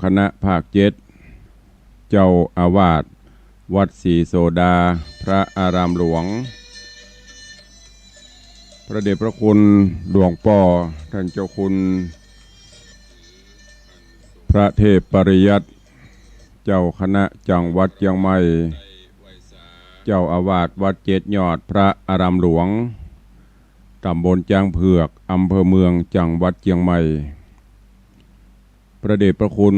คณะภาคเจ็ดเจ้าอาวาสวัดศรีโสดาพระอารามหลวงพระเดชพระคุณหลวงพ่อท่านเจ้าคุณพระเทพปริยัติเจ้าคณะจังหวัดเชียงใหม่เจ้าอาวาสวัดเจ็ดยอดพระอารามหลวงตำบลจางเผือกอำเภอเมืองจังหวัดเชียงใหม่พระเดชพระคุณ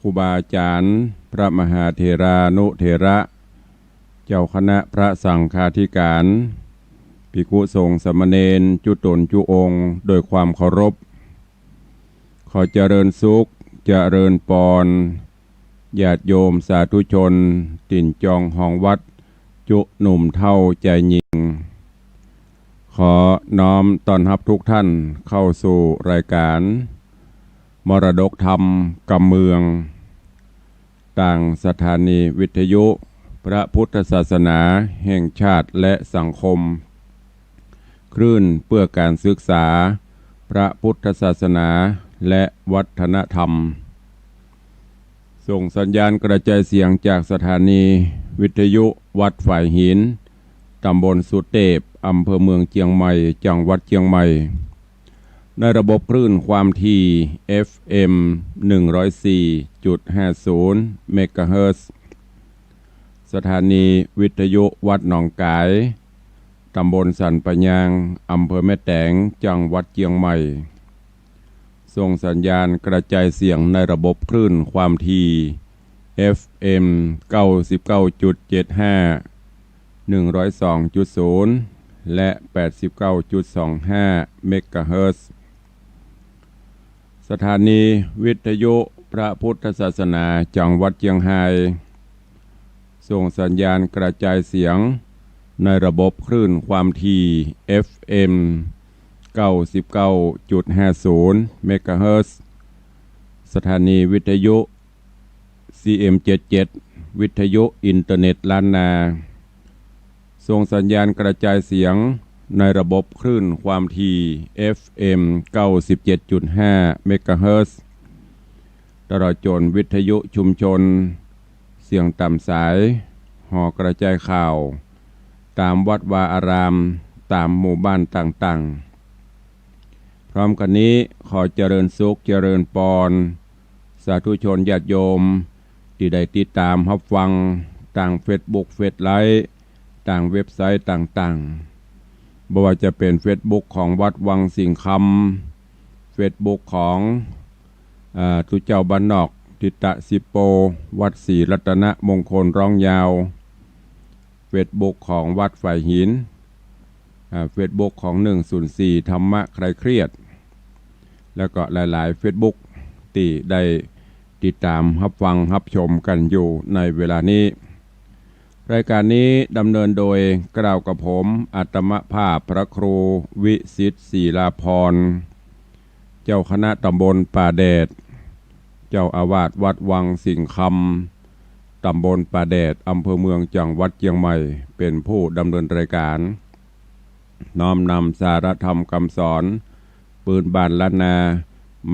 ครูบาอาจารย์พระมหาเถรานุเถระเจ้าคณะพระสังฆาธิการภิกขุสงฆ์สามเณรจุตนจุองค์โดยความเคารพขอเจริญสุขเจริญปอนญาติโยมสาธุชนติ่นจองห้องวัดจุหนุ่มเท่าใจยิงขอน้อมต้อนรับทุกท่านเข้าสู่รายการมรดกธรรมกำเมืองต่างสถานีวิทยุพระพุทธศาสนาแห่งชาติและสังคมคลื่นเพื่อการศึกษาพระพุทธศาสนาและวัฒนธรรมส่งสัญญาณกระจายเสียงจากสถานีวิทยุวัดฝ่ายหินตำบลสุเทพอำเภอเมืองเชียงใหม่จังหวัดเชียงใหม่ในระบบคลื่นความถี่ FM 104.50 เมกะเฮิรตซ์สถานีวิทยุวัดหนองกายตำบลสันปะยางอำเภอแม่แตงจังหวัดเชียงใหม่ส่งสัญญาณกระจายเสียงในระบบคลื่นความถี่ FM 99.75 102.0 และ 89.25 เมกะเฮิรตซ์สถานีวิทยุพระพุทธศาสนาจังหวัดเชียงรายส่งสัญญาณกระจายเสียงในระบบคลื่นความถี่ FM 99.50 เมกะเฮิรตซ์สถานีวิทยุ CM77 วิทยุอินเทอร์เน็ตล้านนาส่งสัญญาณกระจายเสียงในระบบคลื่นความถี่ FM 97.5 เมกะเฮิรตซ์ตลอดจนวิทยุชุมชนเสียงต่ำสายห่อกระจายข่าวตามวัดวาอารามตามหมู่บ้านต่างๆพร้อมกันนี้ขอเจริญสุขเจริญปอนสาธุชนญาติโยมที่ได้ติดตามรับฟังต่างเฟซบุ๊กเฟซไลฟ์ต่างเว็บไซต์ต่างๆบ่ว่าจะเป็นเฟซบุ๊กของวัดวังสิงห์คำเฟซบุ๊กของทุเจ้าบ้านนอกทิตะสิโปวัดศรีรัตนมงคลร้องยาวเฟซบุ๊กของวัดฝ่ายหินเฟซบุ๊กของ104ธรรมะใครเครียดแล้วก็หลายๆเฟซบุ๊กที่ได้ติดตามรับฟังรับชมกันอยู่ในเวลานี้รายการนี้ดำเนินโดยกล่าวกับผมอัตมภาพพระครูวิสิทธิ์ศิลาภรณ์เจ้าคณะตำบลป่าแดดเจ้าอาวาสวัดวังสิงห์คำตำบลป่าแดดอำเภอเมืองจังหวัดเชียงใหม่เป็นผู้ดำเนินรายการน้อมนำสาระธรรมคำสอนปืนบานล้านนา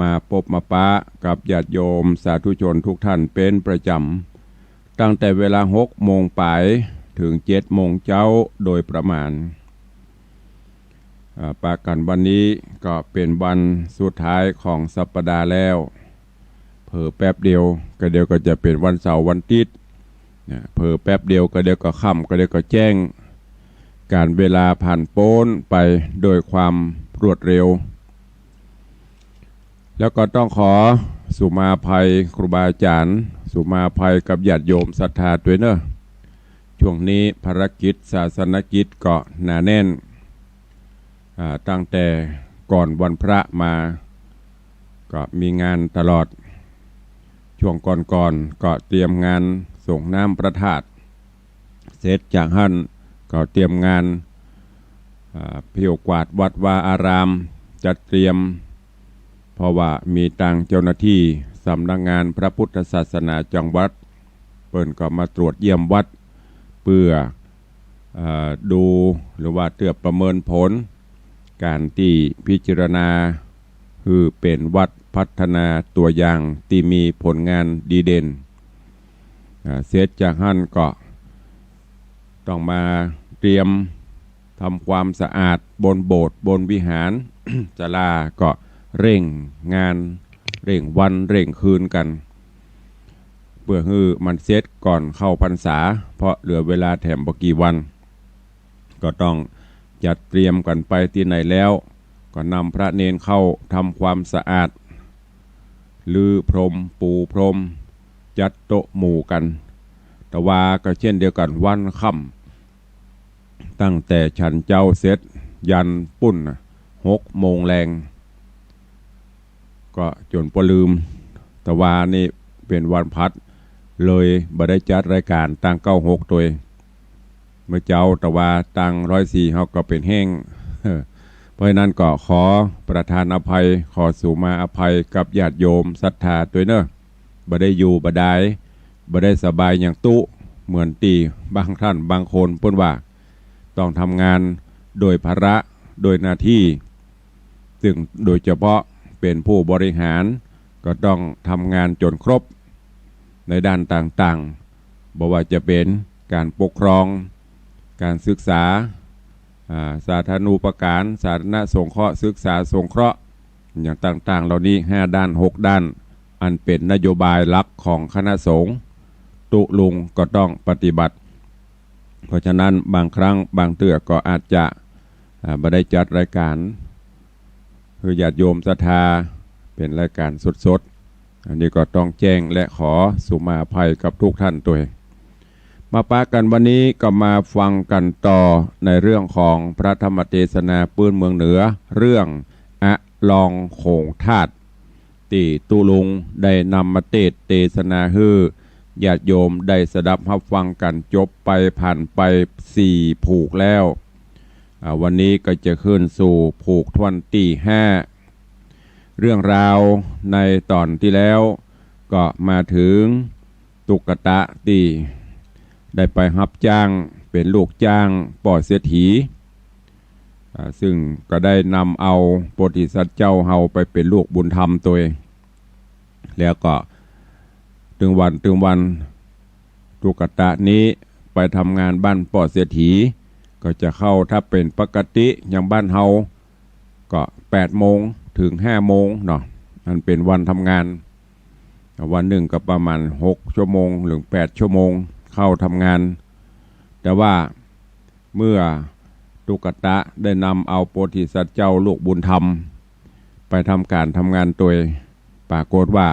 มาพบมาปะกับญาติโยมสาธุชนทุกท่านเป็นประจำตั้งแต่เวลา6 โมงปลายถึง7 โมงเช้าโดยประมาณปากันวันนี้ก็เป็นวันสุดท้ายของสัปดาห์แล้วเผลอแป๊บเดียวก็เดี๋ยวก็จะเป็นวันเสาร์วันอาทิตย์เผลอแป๊บเดียวก็เดี๋ยวก็ค่ำก็เดี๋ยวก็แจ้งการเวลาผ่านโป้นไปโดยความรวดเร็วแล้วก็ต้องขอสุมาภัยครูบาอาจารย์สุมาภัยกับญาติโยมศรัทธาด้วยเนอะช่วงนี้ภารกิจศาสนกิจก็หนาแน่นตั้งแต่ก่อนวันพระมาก็มีงานตลอดช่วงก่อนก็เตรียมงานส่งน้ำพระธาตุเสร็จจากหั่นก็เตรียมงานเพียวกวาดวัดวาอารามจัดเตรียมเพราะว่ามีทางเจ้าหน้าที่สำนักงานพระพุทธศาสนาจังหวัดเปิ้นก็มาตรวจเยี่ยมวัดเพื่อดูหรือว่าเตือประเมินผลการที่พิจารณาคือเป็นวัด พัฒนาตัวอย่างที่มีผลงานดีเด่นเสร็จจากหั่นก็ต้องมาเตรียมทำความสะอาดบนโบสถ์บนวิหาร ศาลาก็เร่งงานเร่งวันเร่งคืนกันเพื่อให้มันเสร็จก่อนเข้าพรรษาเพราะเหลือเวลาแถมบ่กี่วันก็ต้องจัดเตรียมกันไปที่ไหนแล้วก็นำพระเนนเข้าทำความสะอาดลือพรมปูพรมจัดโต๊ะหมู่กันแต่ว่าก็เช่นเดียวกันวันค่ำตั้งแต่ฉันเจ้าเสร็จยันปุ้น6 โมงแรงก็จนปลืมแต่ว่านี่เป็นวันพัดเลยบ่ได้จัดรายการตั้ง96ตัวเมื่อเจ้าแต่ว่าตั้ง104เขาก็เป็นแห้ง เพราะฉะนั้นก็ขอประทานอภัยขอสู่มาอภัยกับญาติโยมศรัทธาตัวเนอะบ่ได้อยู่บ่ได้สบายอย่างตุเหมือนตีบางท่านบางคนเพิ่นว่าต้องทำงานโดยภาระโดยหน้าที่ซึ่งโดยเฉพาะเป็นผู้บริหารก็ต้องทำงานจนครบในด้านต่างๆบ่ว่าจะเป็นการปกครองการศึกษาสาธารณูปการสาธารณสงเคราะห์ศึกษาสงเคราะห์อย่างต่างๆเหล่านี้5 ด้าน6 ด้านอันเป็นนโยบายหลักของคณะสงฆ์ตุลุงก็ต้องปฏิบัติเพราะฉะนั้นบางครั้งบางเตือก็อาจจะบ่ได้จัดรายการคือญาติโยมศรัทธาเป็นรายการสดๆอันนี้ก็ต้องแจ้งและขอสุมาอภัยกับทุกท่านตัวมาปะกันวันนี้ก็มาฟังกันต่อในเรื่องของพระธรรมเทศนาปื้นเมืองเหนือเรื่องอะลองโขงธาตุที่ตุลุงได้นำมาเทศนาฮือญาติโยมได้สดับรับฟังกันจบไปผ่านไป4 ผูกแล้ววันนี้ก็จะขึ้นสู่ผูกทวนที่5เรื่องราวในตอนที่แล้วก็มาถึงตุกตะที่ได้ไปรับจ้างเป็นลูกจ้างป่อเศรษฐีซึ่งก็ได้นำเอาโพธิสัตว์เจ้าเฮาไปเป็นลูกบุญธรรมตัวเองแล้วก็ถึงวันตุกตะนี้ไปทำงานบ้านป่อเศรษฐีก็จะเข้าถ้าเป็นปกติอย่างบ้านเฮาก็8 โมงถึง5 โมงเนาะมันเป็นวันทำงานวันหนึ่งก็ประมาณ6 ชั่วโมงหรือ8 ชั่วโมงเข้าทำงานแต่ว่าเมื่อตุกตะได้นำเอาโพธิสัตว์เจ้าลูกบุญธรรมไปทำการทำงานตัวปรากฏว่า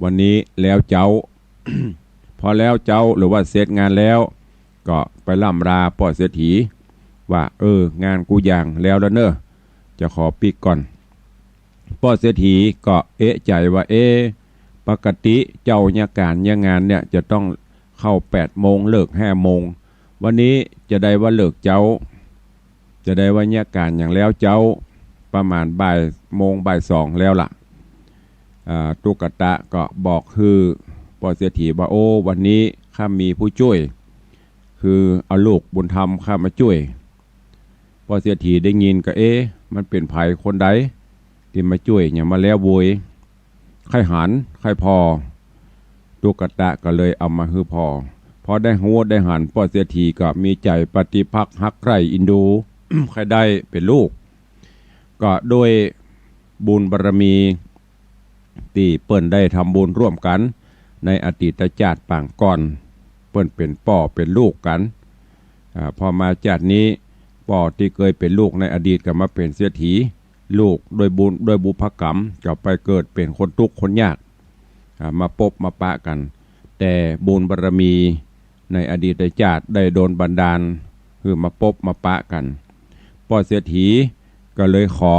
วันนี้แล้วเจ้า พอแล้วเจ้าหรือว่าเสร็จงานแล้วก็ไปล่ำลาป่อเศรษฐีว่างานกูอย่างแล้วเนอะจะขอปิกก่อนป่อเศรษฐีก็เอะใจว่าปกติเจ้าเนี่ยการเนี่ยงานเนี่ยจะต้องเข้า8 โมงเลิก5 โมงวันนี้จะได้ว่าเลิกเจ้าจะได้ว่าเนี่ยการอย่างแล้วเจ้าประมาณบ่ายโมงบ่าย2แล้วล่ะตุกตะก็บอกคือป่อเศรษฐีว่าวันนี้ข้ามีผู้ช่วยคือเอาลูกบุญธรรมข้ามาช่วยป่อเศรษฐีได้ยินก็มันเป็นไผคนใดที่มาช่วยอย่างมาแล้วโวยใครหันใครพอตุกตะก็เลยเอามาฮือพอได้หัวได้หันป่อเศรษฐีก็มีใจปฏิภักษ์ฮักใคร่อินดู ใครได้เป็นลูกก็โดยบุญบารมีที่เปิ้นได้ทำบุญร่วมกันในอดีตชาติปางก่อนเปิ้นเป็นป่อเป็นลูกกันพอมาจากนี้ป่อที่เคยเป็นลูกในอดีตก็มาเป็นเศรษฐีลูกโดยบุญโดยบุพกรรมก็ไปเกิดเป็นคนทุกข์คนยากมาพบมาปะกันแต่บุญบารมีในอดีตชาติได้โดนบันดาลคือมาพบมาปะกันป่อเศรษฐีก็เลยขอ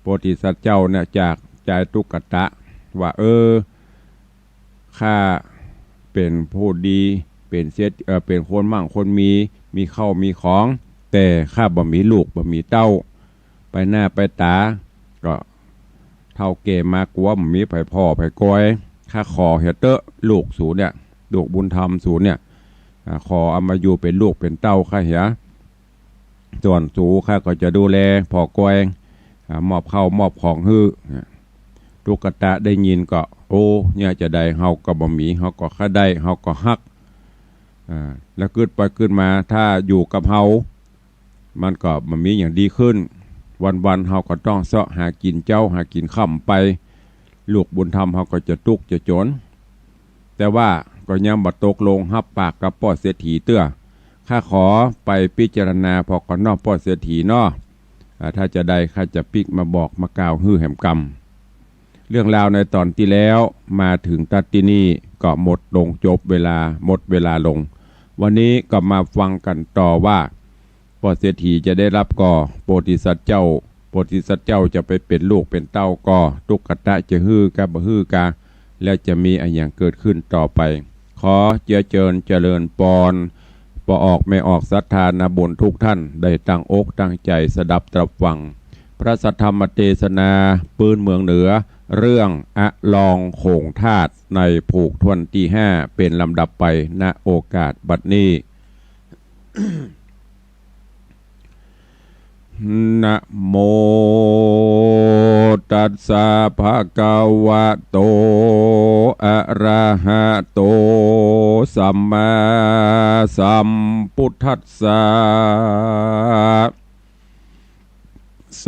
โพธิสัตว์เจ้าเนี่ยจากใจตุกตะว่าข้าเป็นผู้ดีเป็นคนมั่งคนมีเข้ามีของแต่ข้าบ่มีลูกบ่มีเต้าไปหน้าไปตาก็เท่าเกมากว่ามีไผพ่อไผก้อยข้าขอเฮเตอร์ลูกสูเนี่ยลูกบุญธรรมสูเนี่ยขอเอามาอยู่เป็นลูกเป็นเต้าข้าเหียส่วนสูข้าก็จะดูแลพ่อก้อย มอบข้าวมอบของฮื้อตุกตะได้ยินก็โอ้เนี่ยจะได้เฮาก็บ่มีเฮาก็ค่าได้เฮาก็ฮักแล้วขึ้นไปขึ้นมาถ้าอยู่กับเฮามันก็มันมีอย่างดีขึ้นวันๆเฮาก็ต้องเสาะหากินเจ้าหากินค่ำไปลูกบุญธรรมเฮาก็จะทุกข์จะจนแต่ว่าก็ยังบ่ตกลงรับปากกับพ่อเศรษฐีเตื้อข้าขอไปพิจารณาพอก่อนนอกพ่อเศรษฐีเนาะถ้าจะได้ข้าจะปิกมาบอกมากล่าวฮื้อแห่มกรรมเรื่องราวในตอนที่แล้วมาถึงตัดที่นี่ก็หมดลงจบเวลาหมดเวลาลงวันนี้ก็มาฟังกันต่อว่าพ่อเศรษฐีจะได้รับก่อโพธิสัตว์เจ้าโพธิสัตว์เจ้าจะไปเป็นลูกเป็นเต้าก่อตุกตะจะฮื้อกะบ่ฮื้อกะและจะมีอะไรอย่างเกิดขึ้นต่อไปขอเจริญปอนปอออกไม่ออกศรัทธานาบุญทุกท่านได้ตั้งอกตั้งใจสดับตรับฟังพระสัทธรรมเทศนาปืนเมืองเหนือเรื่องอะลองโขงธาตุในผูกทวนที่5เป็นลำดับไปณโอกาสบัดนี้ นะโมตัสสะภะคะวะโตอะระหะโตสัมมาสัมพุทธัสสะโส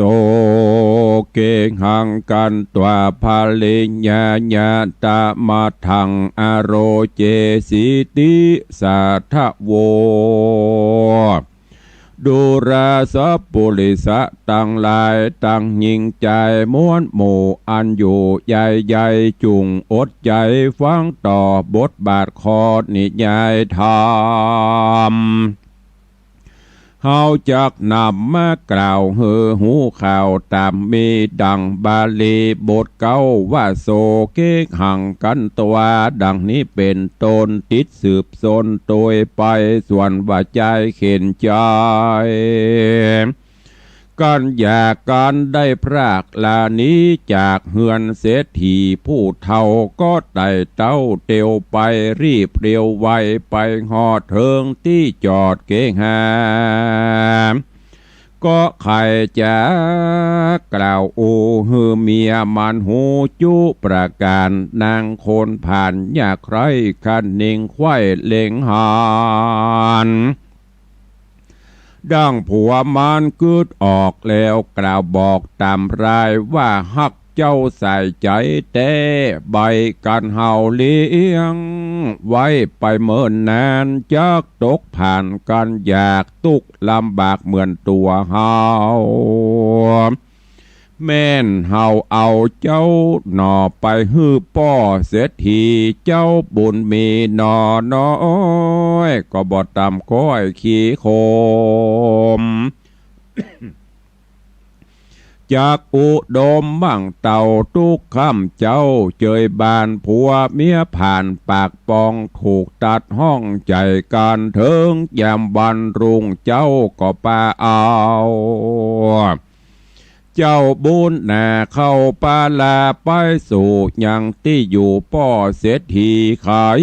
เกหังกันตวาภาลิญญาญาตามาทังอโรเจสิติสัทธโวดูราสัพปุริสะตั้งหลายตั้งยิงใจม้วนหมู่อันอยู่ใหญ่จุงอดใจฟังต่อบทบาทคอนิยายธรรมเฮาจักนำมากล่าวเฮอหูข่าวตามมีดังบาลีบทเก้าว่าโสเกหังกันตัวดังนี้เป็นตนติดสืบสนโดยไปส่วนว่าใจเข็นใจกันอยากการได้พรากลานี้จากเฮือนเศรษฐีผู้เฒ่าก็ไต่เต้าเตียวไปรีบเร็วไวไปหอดเทิงที่จอดเกหาก็ใครจะกล่าวโอฮือเมียมันหูจุประการนางคนผ่านอยากใครคันนิ่งควายเล็งหานดังผัวมันกึดออกแล้วกล่าวบอกตามรายว่าฮักเจ้าใส่ใจแต่ใบกันเฮาเลี้ยงไว้ไปเมินนานจักตกผ่านกันอยากตุกลำบากเหมือนตัวเฮาแม่นเฮาเอาเจ้าหน่อไปฮื้อป้อเศรษฐีเจ้าบุญมีหน่อน้อยก็บ่ตำก้อยขี้โคม จากอุดมบังเต่าทุกคำเจ้าเจยบานผัวเมียผ่านปากปองถูกตัดห้องใจการเถิงยามวันรุ่งเจ้าก็ป่าเอาเจ้าบุญนาเข้าปาลาไปสู่ยังที่อยู่ป้อเศรษฐีขาย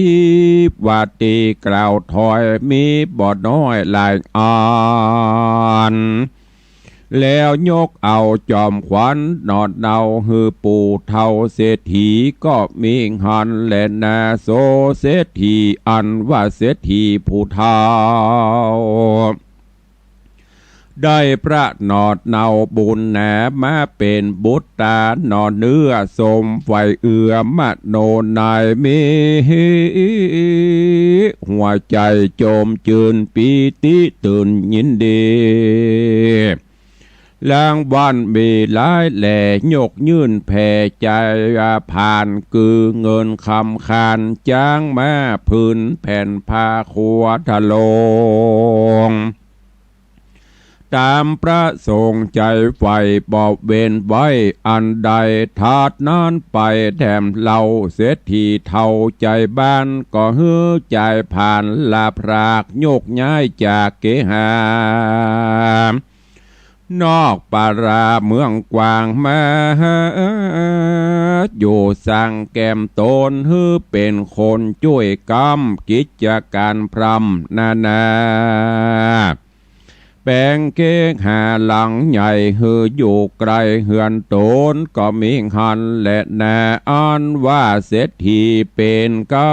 วัดตีกล่าวถอยมีบ่อน้อยหลายอันแล้วยกเอาจอมขวัญนอดเนาฮือปู่เท่าเศรษฐีก็มีหันและนาโซเศรษฐีอันว่าเศรษฐีผู้เท่าได้พระนอดเนาบุญแหนมาเป็นบุตรตานอเนื้อสมไฟเอือมโนนายมีหัวใจโจมจืนปีติตื่นยินดีลางวันมีหลายแหล่ยกยื่นแผ่ใจผ่านคือเงินคำคานจ้างมาพื้นแผ่นผ้าขวทะลงตามประสงค์ใจไฟบอกเวนไว้อันใดทาดนั้นไปแถมเล่าเศรษฐีเท่าใจบ้านก็ฮื้อใจผ่านลาพรากโยกย้ายจากเกหานอกปาราเมืองกวางมาอยู่สั่งแก้มตนฮือเป็นคนช่วยกำกิจการพรำนา แปลงเก้งหาหลังใหญ่หืออยู่ไกลเหือนโตนก็มีหันและแน่อันว่าเศรษฐีเป็นเก้า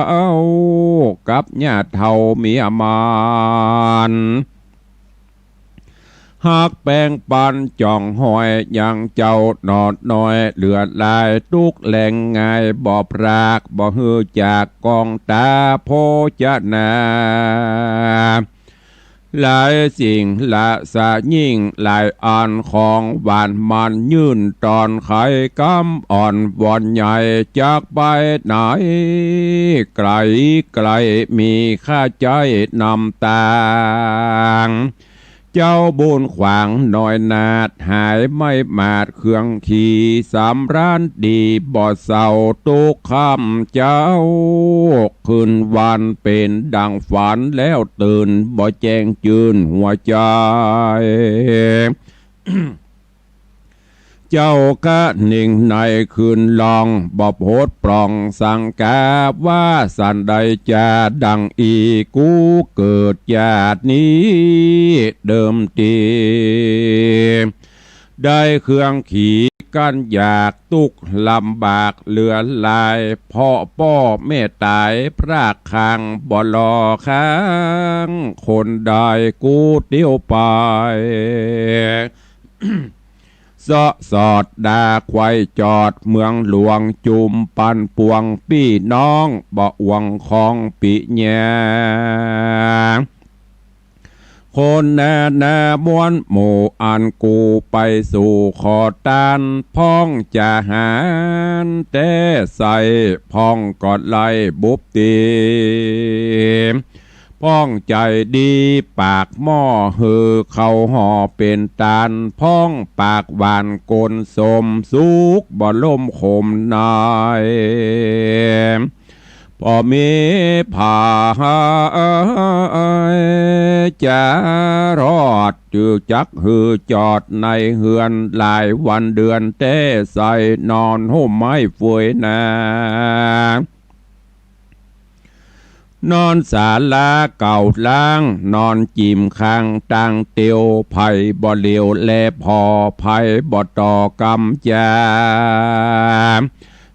กับญาติเท่าเมียมันหากแปลงปันจ่องหอยยังเจ้าหนอดน้อยเหลือลายตุกแหลงง่ายบ่ปรากบ่ฮือจากกองตาโพจนาหลายสิ่งละสะยิ่งหลายอันของหวานมันยื่นตอนไข่กำอ่อนวอนใหญ่จากไปไหนไกลไกลมีค่าใจนำตางเจ้าบุญขวางน้อยนาดหายไม่มาดเครื่องขี่สำร้านดีบ่เศร้าตุกคำเจ้าคืนวันเป็นดังฝันแล้วตื่นบ่แจ้งจืนหัวใจ เจ้ากะนิ่งในคืนลองบ่โพดปล่องสังกาว่าสันใดจะดังอีกูเกิดญาตินี้เดิมทีได้เครื่องขี่กันอยากตุกลำบากเหลือลายพ่อป้อแม่ตายพรากคางบ่รอค้างคนได้กูเตี้ยวไป สอดดาควายจอดเมืองหลวงจุมปันปวงพี่น้องบ่อวงของปิแยคนแน่มวนหมู่อันกูไปสู่ขอตานพ้องจะหารแต่ใส่พ้องกอดไล่บุบตีพ้องใจดีปากหม้อหือเขาห่อเป็นตาลพ้องปากหวานกลสมสุกบ่ล่มขมนายพอมีผ่าจะรอดจือจักหือจอดในเฮือนหลายวันเดือนเต้ใส่นอนห่มไม้ฝวยนานอนศาลาเก่าล้างนอนจิ้มข้างตังเตียวไผ่บ่เหลียวแลพอไผ่บ่ต่อกำจา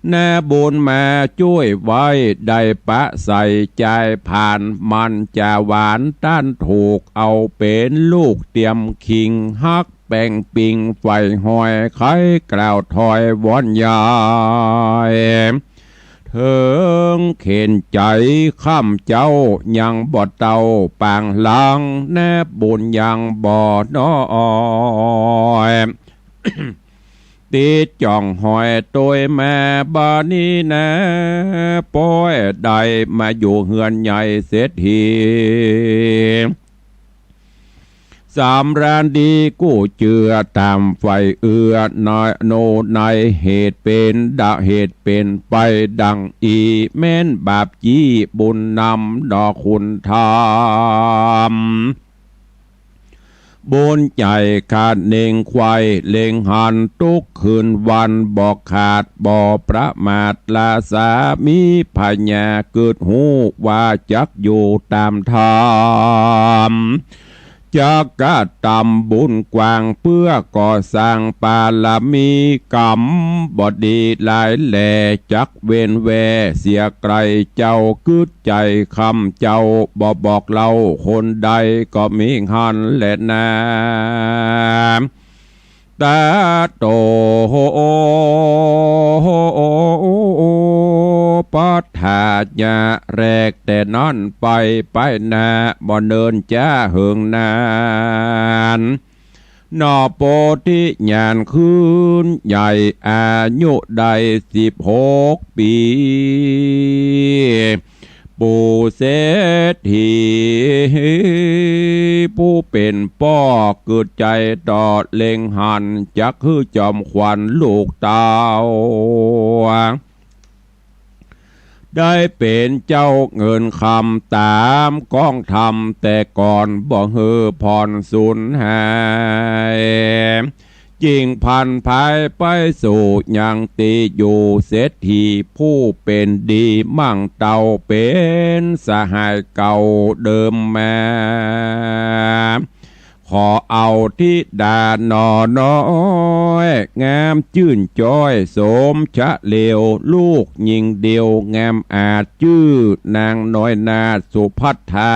แน่บุญมาช่วยไว้ได้ปะใส่ใจผ่านมันจะหวานต้านถูกเอาเป็นลูกเตรียมคิงฮักแป่งปิงไฟหอยไข่กล่าวถอยวอนยายเถิงเข็นใจข้ามเจ้ายังบ่เต่าปางหลังแนบบุญยังบ่น้อยติดจ่องหอยตัวแม่บานี้นะป้อยได้มาอยู่เฮือนใหญ่เศรษฐีสามร้านดีกู้เจือตามไฟเอือน้อยโนในเหตุเป็นดะเหตุเป็นไปดังอีแม่นบาปจี้บุญนำดอกคุณธรรมบุญใจขาดเน่งควายเล่งหันทุกคืนวันบอกขาดบ่อประมาทลาสามีพญาเกิดหูว่าจักอยู่ตามธรรมจักกะตำบุญกว้างเพื่อก่อสร้างปาลามีกรรมบดีหลายแหล่จักเวนแวเสียไกลเจ้ากึดใจคำเจ้าบอกเล่าคนใดก็มีหันแหละนาตาโตปัฏฐาญาแรกแต่นั่นไปนาบ่เนินจ้าเหิงนานนอโปธิญาณคืนใหญ่อายุได้16 ปีปู่เศรษฐีผู้เป็นป้อเกิดใจตอดเล็งหันจักคือจอมขวัญลูกเต้าได้เป็นเจ้าเงินคำตามกองทำแต่ก่อนบ่เฮือพรสูญหายจิงพันภายไปสู่ยังตีอยู่เศรษฐีผู้เป็นดีมั่งเต่าเป็นสหายเก่าเดิมมาค ขอเอาที่ดานอน้อยงามจื่นจ้อยสมชะเลวลูกยิงเดียวงามอาจชื่อนางน้อยนาสุพัทธา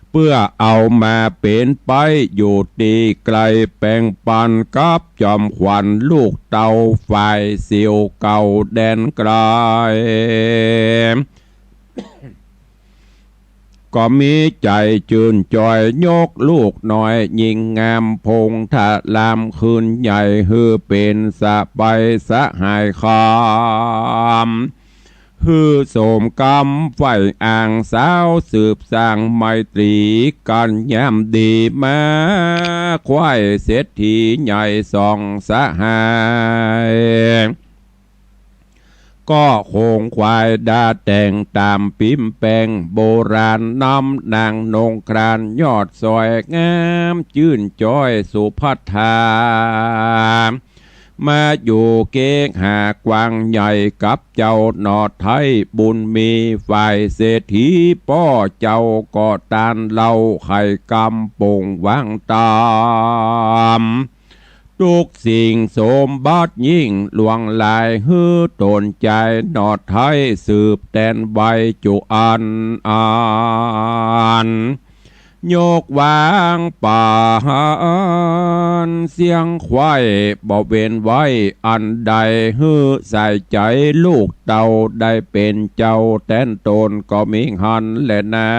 เพื่อเอามาเป็นไปอยู่ตีไกลแปลงปันกับจอมขวัญลูกเต่าฝ่ายเสียวเก่าแดนไกลก็มีใจจืนจอยยกลูกหน่อยยิงงามพงทะลามคืนใหญ่ฮือเป็นสะไปสะหายคามฮือโสมกำไฟอ่างสาวสืบสร้างไมตรีกันยามดีมาควายเศรษฐีใหญ่สองสะหายก็โคงควายดาแต่งตามปิมแปงโบราณนำนางนงครานยอดซอยงามจื่นจ้อยสุพัทธามาอยู่เก้งหากวางใหญ่กับเจ้าหนอดไทยบุญมีฝ่ายเศรษฐีป้อเจ้าก็ตานเล่าไข่กำปงวางตามทุกสิ่งสมบัติยิ่งหลวงลายฮือตนใจหนอดไทยสืบแดนใบจุอันโยกวางป่าเสียงควายบ่เว้นไว้อันใดฮือใส่ใจลูกเต่าได้เป็นเจ้าแทนตนก็มิหันแลนา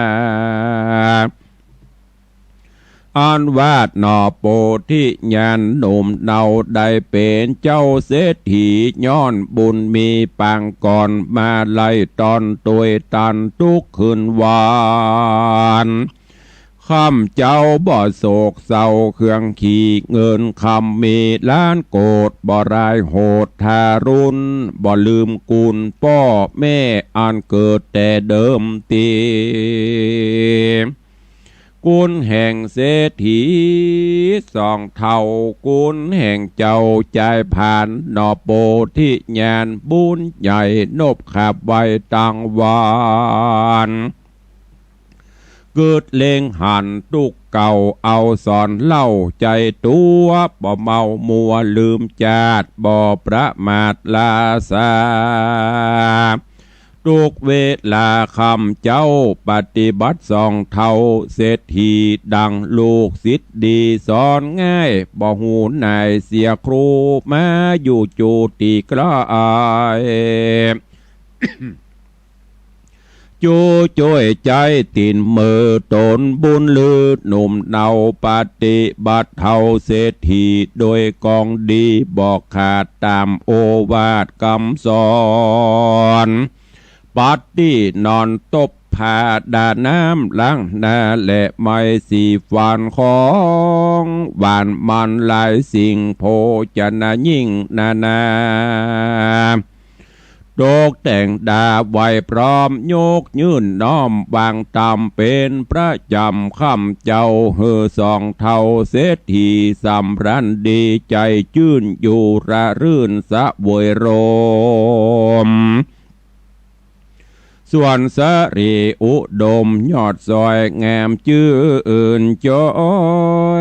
อันวาดหนอโปที่ยานหนุ่มเนาได้เป็นเจ้าเศรษฐีย้อนบุญมีปางก่อนมาไล่ตอนตัวยตันทุกคืนวานข้ามเจ้าบ่โศกเศร้าเครื่องขี่เงินคำมีล้านโกดบ่รายโหดทารุณบ่ลืมกุลพ่อแม่อันเกิดแต่เดิมตีกุลแห่งเศรษฐีสองเท่ากุลแห่งเจ้าใจผ่านนอโปที่ญาณบุญใหญ่นบขับไว้ตังวานเกิดเลงหันตุกเก่าเอาสอนเล่าใจตัวบ่เมามัวลืมจาดบ่ประมาทลาสาทุกเวลาคำเจ้าปฏิบัติสองเท่าเศรษฐีดังลูกศิษย์ดีสอนง่ายบ่หูนายเสียครูมาอยู่จูตีกล้าจูจ้วยใจตินมือตนบุญลือหนุ่มเนาปฏิบัติเท่าเศรษฐีโดยกองดีบอกขาดตามโอวาทคำสอนปัดที่นอนตบผ้าดาน้ำล้างหน้าและไม้สีฟันของหวานมันหลายสิ่งโภชนะยิ่งนาโดกแต่งดาไว้พร้อมโยกยื่นน้อมวางตามเป็นพระจำคำเจ้าเฮือสองเท่าเศรษฐีสำรันดีใจชื่นอยู่ระรื่นสะบวยโรมส่วนสรีอุดมยอดซอยงามชื่ออื่นจอ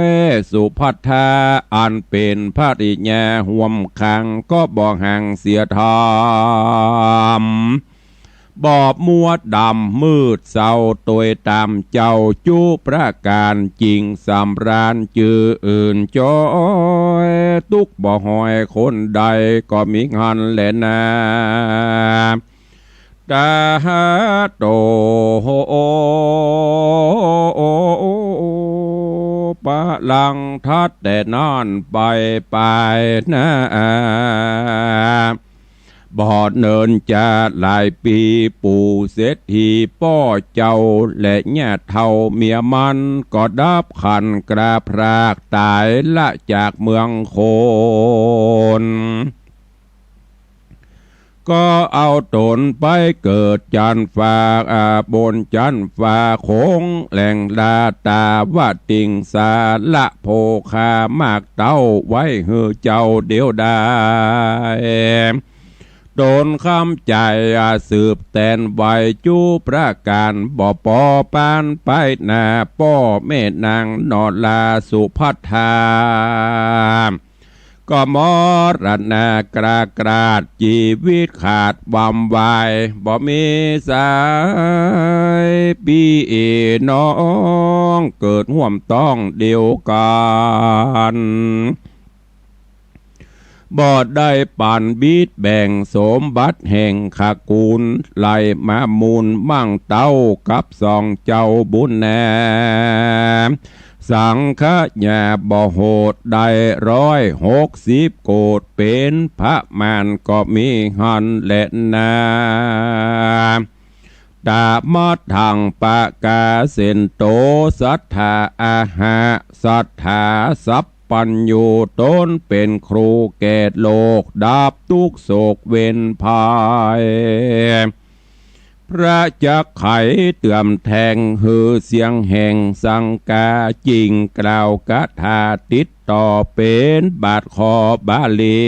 ยสุพัทธาอันเป็นภริยาห่วมขังก็บ่ห่างเสียทามบอบมัวดำมืดเศร้าตัวตามเจ้าจูประการจริงสำราญจืออื่นจอยตุกบ่หอยคนใดก็มิหันแลนาดาโตปะลังทัดแต่นอนไปนะบ่อเนินจะหลายปีปู่เศรษฐีป้อเจ้าและญาติเท่าเมียมันก็ดับขันกระพรากตายละจากเมืองโคนก็เอาตนไปเกิดจันฟ้าบนจันฟ้าโคงแหล่งลาตาว่าติงสาละโพคามากเต้าไว้เฮือเจ้าเดียวได้ โดนคำใจสืบแตนไวจูประการบ่ปอปานไปหน้าป้อแม่นางนอลาสุพัทธาก็มรณากราดชีวิตขาดบำวายบ่มีสายปีน้องเกิดห่วมต้องเดียวกันบ่ได้ปั่นบีดแบ่งสมบัติแห่งขากูลไหลมามูลมั่งเต้ากับสองเจ้าบุญแนสังฆญาบ่โหดได้160 โกดเป็นพระมารก็มีหันและนาดามัดทางปะกาเสนโตสัทธาอาหาสัทธาสัพปัญโยต้นเป็นครูแก่โลกดับทุกโศกเว้นภายพระจักไขเตื่อมแทงหือเสียงแห่งสังกาจริงกล่าวกถาติดต่อเป็นบาทคอบาลี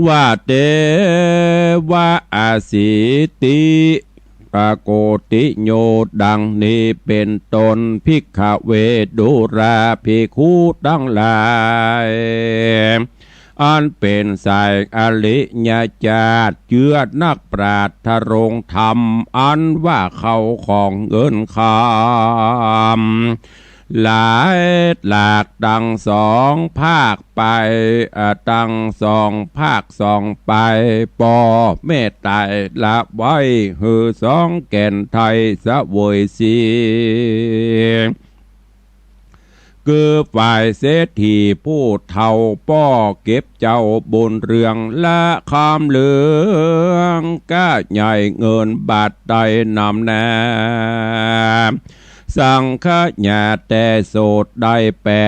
ว่าเตวะอาสิติปโกติโยดังนี้เป็นตนภิกขเวดุราภิกขุทั้งหลายอันเป็นสายอริยญาติเจือนักปราชญ์ทรงธรรมอันว่าเขาของเงินคำหลายหลากดังสองภาคไปดังสองภาคสองไปปอเมตไตรละไว้หือสองแก่นไทยสะเวยสีคือฝ่ายเศรษฐีผู้เฒ่าป้อเก็บเจ้าบุญเรืองและคำเหลืองก้าใหญ่เงินบาทใดนำแนสังฆญาแต่โสดได้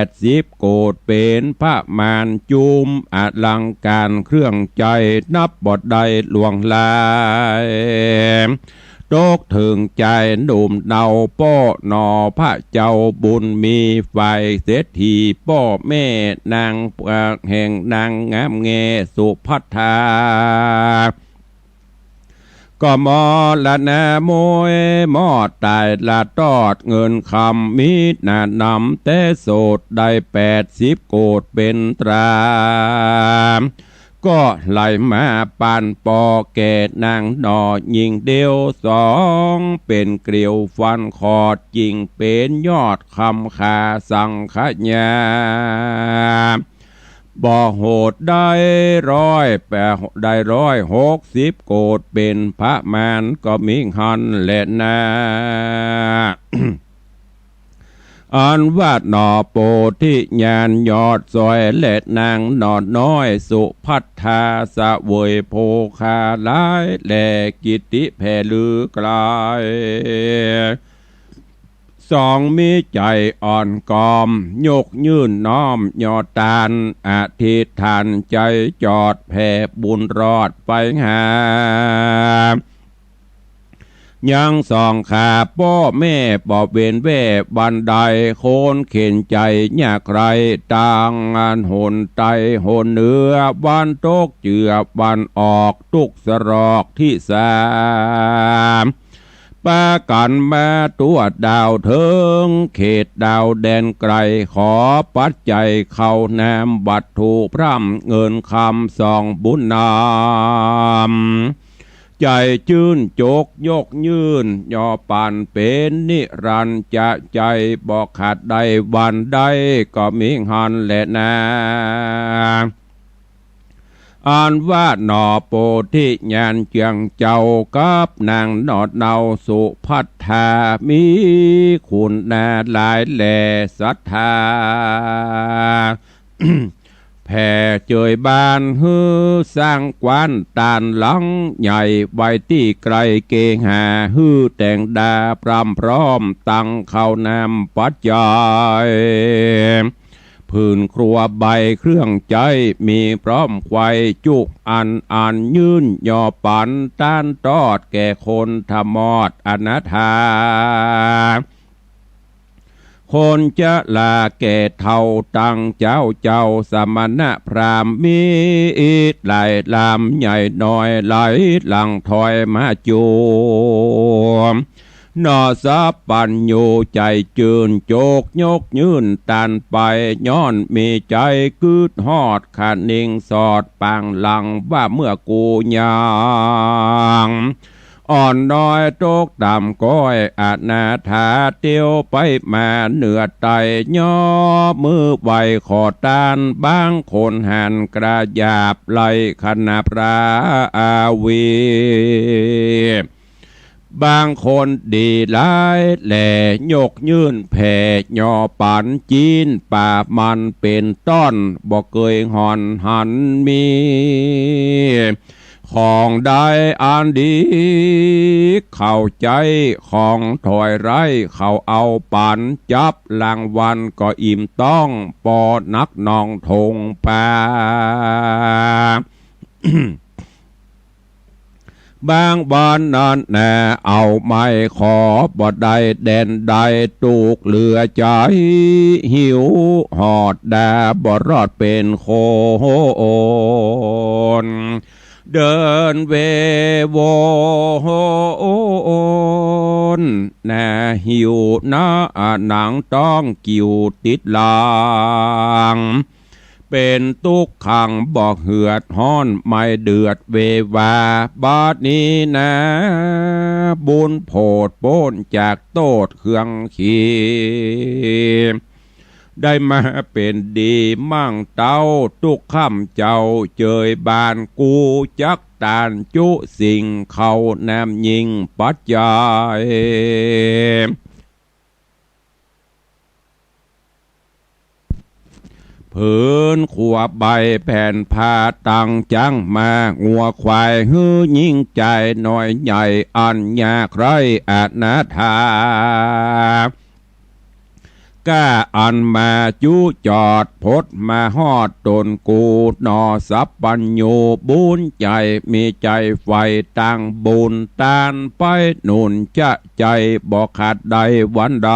80 โกดเป็นพระมารจุมอลังการเครื่องใจนับบทใดหลวงลายตกถึงใจหนุ่มเนาป้อนอพระเจ้าบุญมีฝ่ายเศรษฐีป้อแม่นางแห่งนางงามเงสุพัทธาก็มอละนาโมยมอดตายละตอดเงินคำมีหนานำแต่โสดได้80 โกดเป็นตราก็ไหลมาปานปอแก่นางนอยิงเดียวสองเป็นเกลียวฟันขอดจริงเป็นยอดคำขาสังขญาบ่โหดได้ได้160 โกดเป็นพระมารก็มิหันและนา อันวาดหนอโปธิญาณยอดซอยและนางนอน้อยสุพัทธาสะเวยโพคาลายและกิตติแผ่ลือกลายสองมีใจอ่อนกอมยกยื่นน้อมยอดตานอธิษฐานใจจอดแผ่บุญรอดไปหายังสองขาป้อแม่ปอบเวนแว่บันไดโคนเข็นใจยากไรต่างงานหนไตหนเหนือบ้านโตกเจือบ้านออกตุกสรอกที่3ปากันมาตัวดาวเทิงเขตดาวแดนไกลขอปัจจัยเข้าแนมบัตรถูพร่ำเงินคำสองบุญนามใจชื่นโจกยกยื่นย่อปานเป็นนิรันดร์จะใจบอกขาดใดวันใดก็มีหันและนาอันว่าหนอโปธิญาณเจียงเจ้ากับนางนอดเนาสุพัทธามีคุณนาหลายแหล่ศรัทธา แผ่เจยบานฮือสร้างกวานตานหลังใหญ่ไว้ที่ไกลเกหาฮือแต่งดาพรำพร้อมตั้งเข้านำปัจจัยพื้นครัวใบเครื่องใจมีพร้อมไขว้จุกอันยื่นย่อปันต้านตอดแก่คนธรรมอดอนาถาค คนจะลาแก่เท่าตั้งเจ้าสมณะพราหมณ์มีหลายลำใหญ่น้อยไหลหลังถอยมาจูมนอสัพปัญญูใจจืนโจกยกยืนตันไปย้อนมีใจคืดฮอดขานิ่งสอดปางหลังว่าเมื่อกูยางอ่อนน้อยโตกต่ำก้อยอาณาถาเตียวไปมาเหนือไตย่อมือไหวขอตานบางคนหันกระยาบไหลขณะพระอาวีบางคนดีหลายแหล่ยกยื่นแผ่ย่อปันจีนป่ามันเป็นต้นบ่เคยหอนหันมีของได้อันดีเข้าใจของถอยไรเขาเอาปันจับรางวัลก็อิ่มต้องปอนักนองทงป่า บางบ้านนั้นแน่เอาไม่ขอบ่ได้แดนใดตูกเหลือใจหิวหอดดาบ่รอดเป็นโคนเดินเวโวนแน่หิวนะหนังต้องกิ่วติดหลังเป็นตุกขังบอกเหือดห้อนไม่เดือดเววาบาดนี้นะบุญโผดโป้นจากโตดเครื่องขีได้มาเป็นดีมั่งเต้าตุกข้ามเจ้าเจยบานกูจักตานจุสิ่งเขาแนมยิงปัจจัยผืนขวบใบแผ่นผ้าตังจังมางัวควายฮือยิ่งใจหน่อยใหญ่อันยาใครอาณาถากล้าอันมาจูจอดพดมาฮอดตนกูนอสับปัญญูบุญใจมีใจไฟตั้งบุญตานไปหนุนจะใจบอกขาดใดวันใด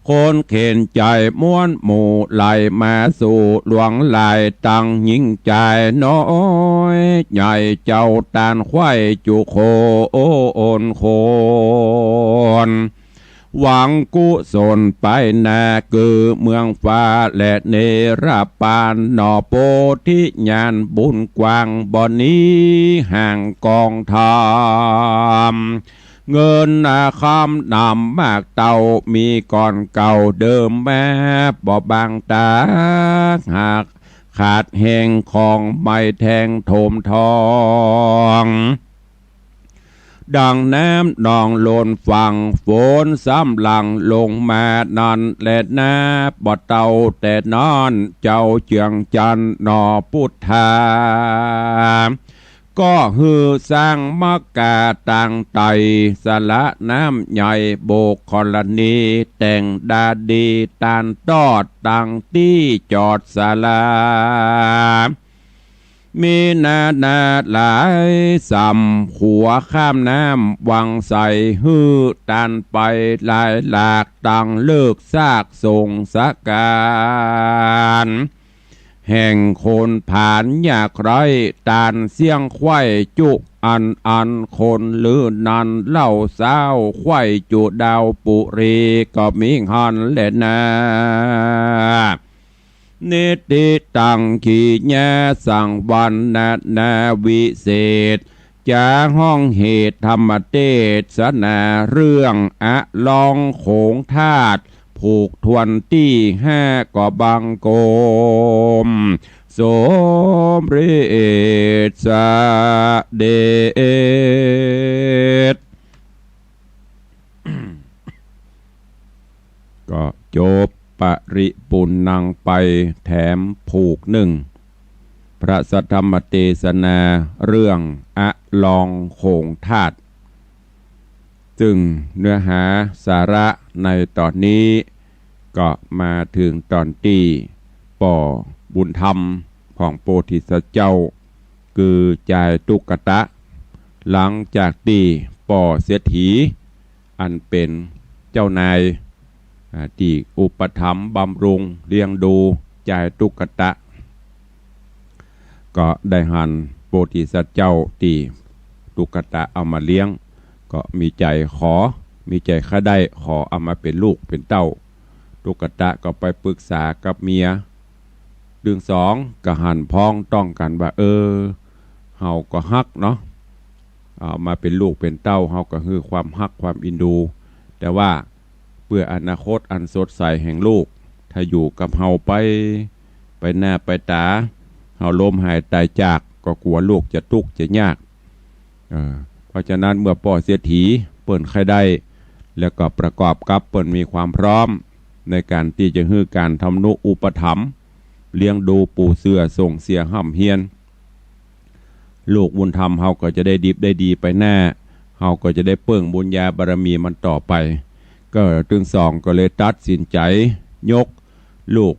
คนเข็นใจม้วนหมู่ไหลมาสู่หลวงลายตังยิ่งใจน้อยใหญ่เจ้าตานควายจุโคโอนโคนหวังกุศลไปนาคือเมืองฟ้าและเนรปานนอโปธิญาณบุญกว้างบ่อนี้ห่างกองทามเงินคำนำมากเต่ามีก่อนเก่าเดิมแม่บ่บางตาหากขาดแห่งของไม่แทงโถมทองดังน้ำนองโลนฝั่งฝนซ้ำหลังลงมานันและนาบ่เต่าแต่นอนเจ้าเจียงจันนอพุทธาก็ฮือสร้างมกาต่างไตสละน้ำใหญ่โบกคลนีแต่งดาดีตานตอดตังตี้จอดสาลามีนาหลายสำขัวข้ามน้ำวังใสฮือตันไปหลายหลากตังเลิกซากส่งสะการแห่งคนผ่านอยากไรตานเสียงควายจุอันคนลือนันเล่าเศร้าควายจุดาวปุรีก็มีหันแหละนานิติตังขีญาสังวันนาวิเศษจาห้องเหตุธรรมเทศนาเรื่องอะลองโขงธาตุผูกทวนที่ห้าก็บังโกมสมฤทธิ์เดชก็จบปริปุณนังไปแถมผูกหนึ่งพระสัทธรรมเทศนาเรื่องอะลองโขงธาตุซึ่งเนื้อหาสาระในตอนนี้ก็มาถึงตอนที่ป่อบุญธรรมของโพธิสัตว์เจ้าคือจายตุกตะหลังจากที่ป่อเสียถีอันเป็น เจ้านายที่อุปถัมภ์บำรุงเลี้ยงดูจ่ายตุกตะก็ได้หันโพธิสัตว์เจ้าที่ตุกตะเอามาเลี้ยงก็มีใจมีใจข้าได้ขอเอามาเป็นลูกเป็นเต้าตุกตะก็ไปปรึกษากับเมียดึงสองก็หันพ้องต้องกันว่าเฮาก็ฮักเนาะเอามาเป็นลูกเป็นเต้าเฮาก็คือความฮักความอินดูแต่ว่าเพื่ออนาคตอันสดใสแห่งลูกถ้าอยู่กับเฮาไปหน้าไปตาเฮาล้มหายตายจากก็กลัวลูกจะทุกข์จะยากเพราะฉะนั้นเมื่อป่อเสียถีเปิ่นใครได้แล้วก็ประกอบกับเปิ่นมีความพร้อมในการที่จะฮื้อการทำนุอุปถัมภ์เลี้ยงดูปู่เสือส่งเสียห่ำเฮียนลูกบุญธรรมเฮาก็จะได้ดิบได้ดีไปหน้าเฮาก็จะได้เปิ่งบุญญาบารมีมันต่อไปก็ถึงสองก็เลยตัดสินใจยกลูก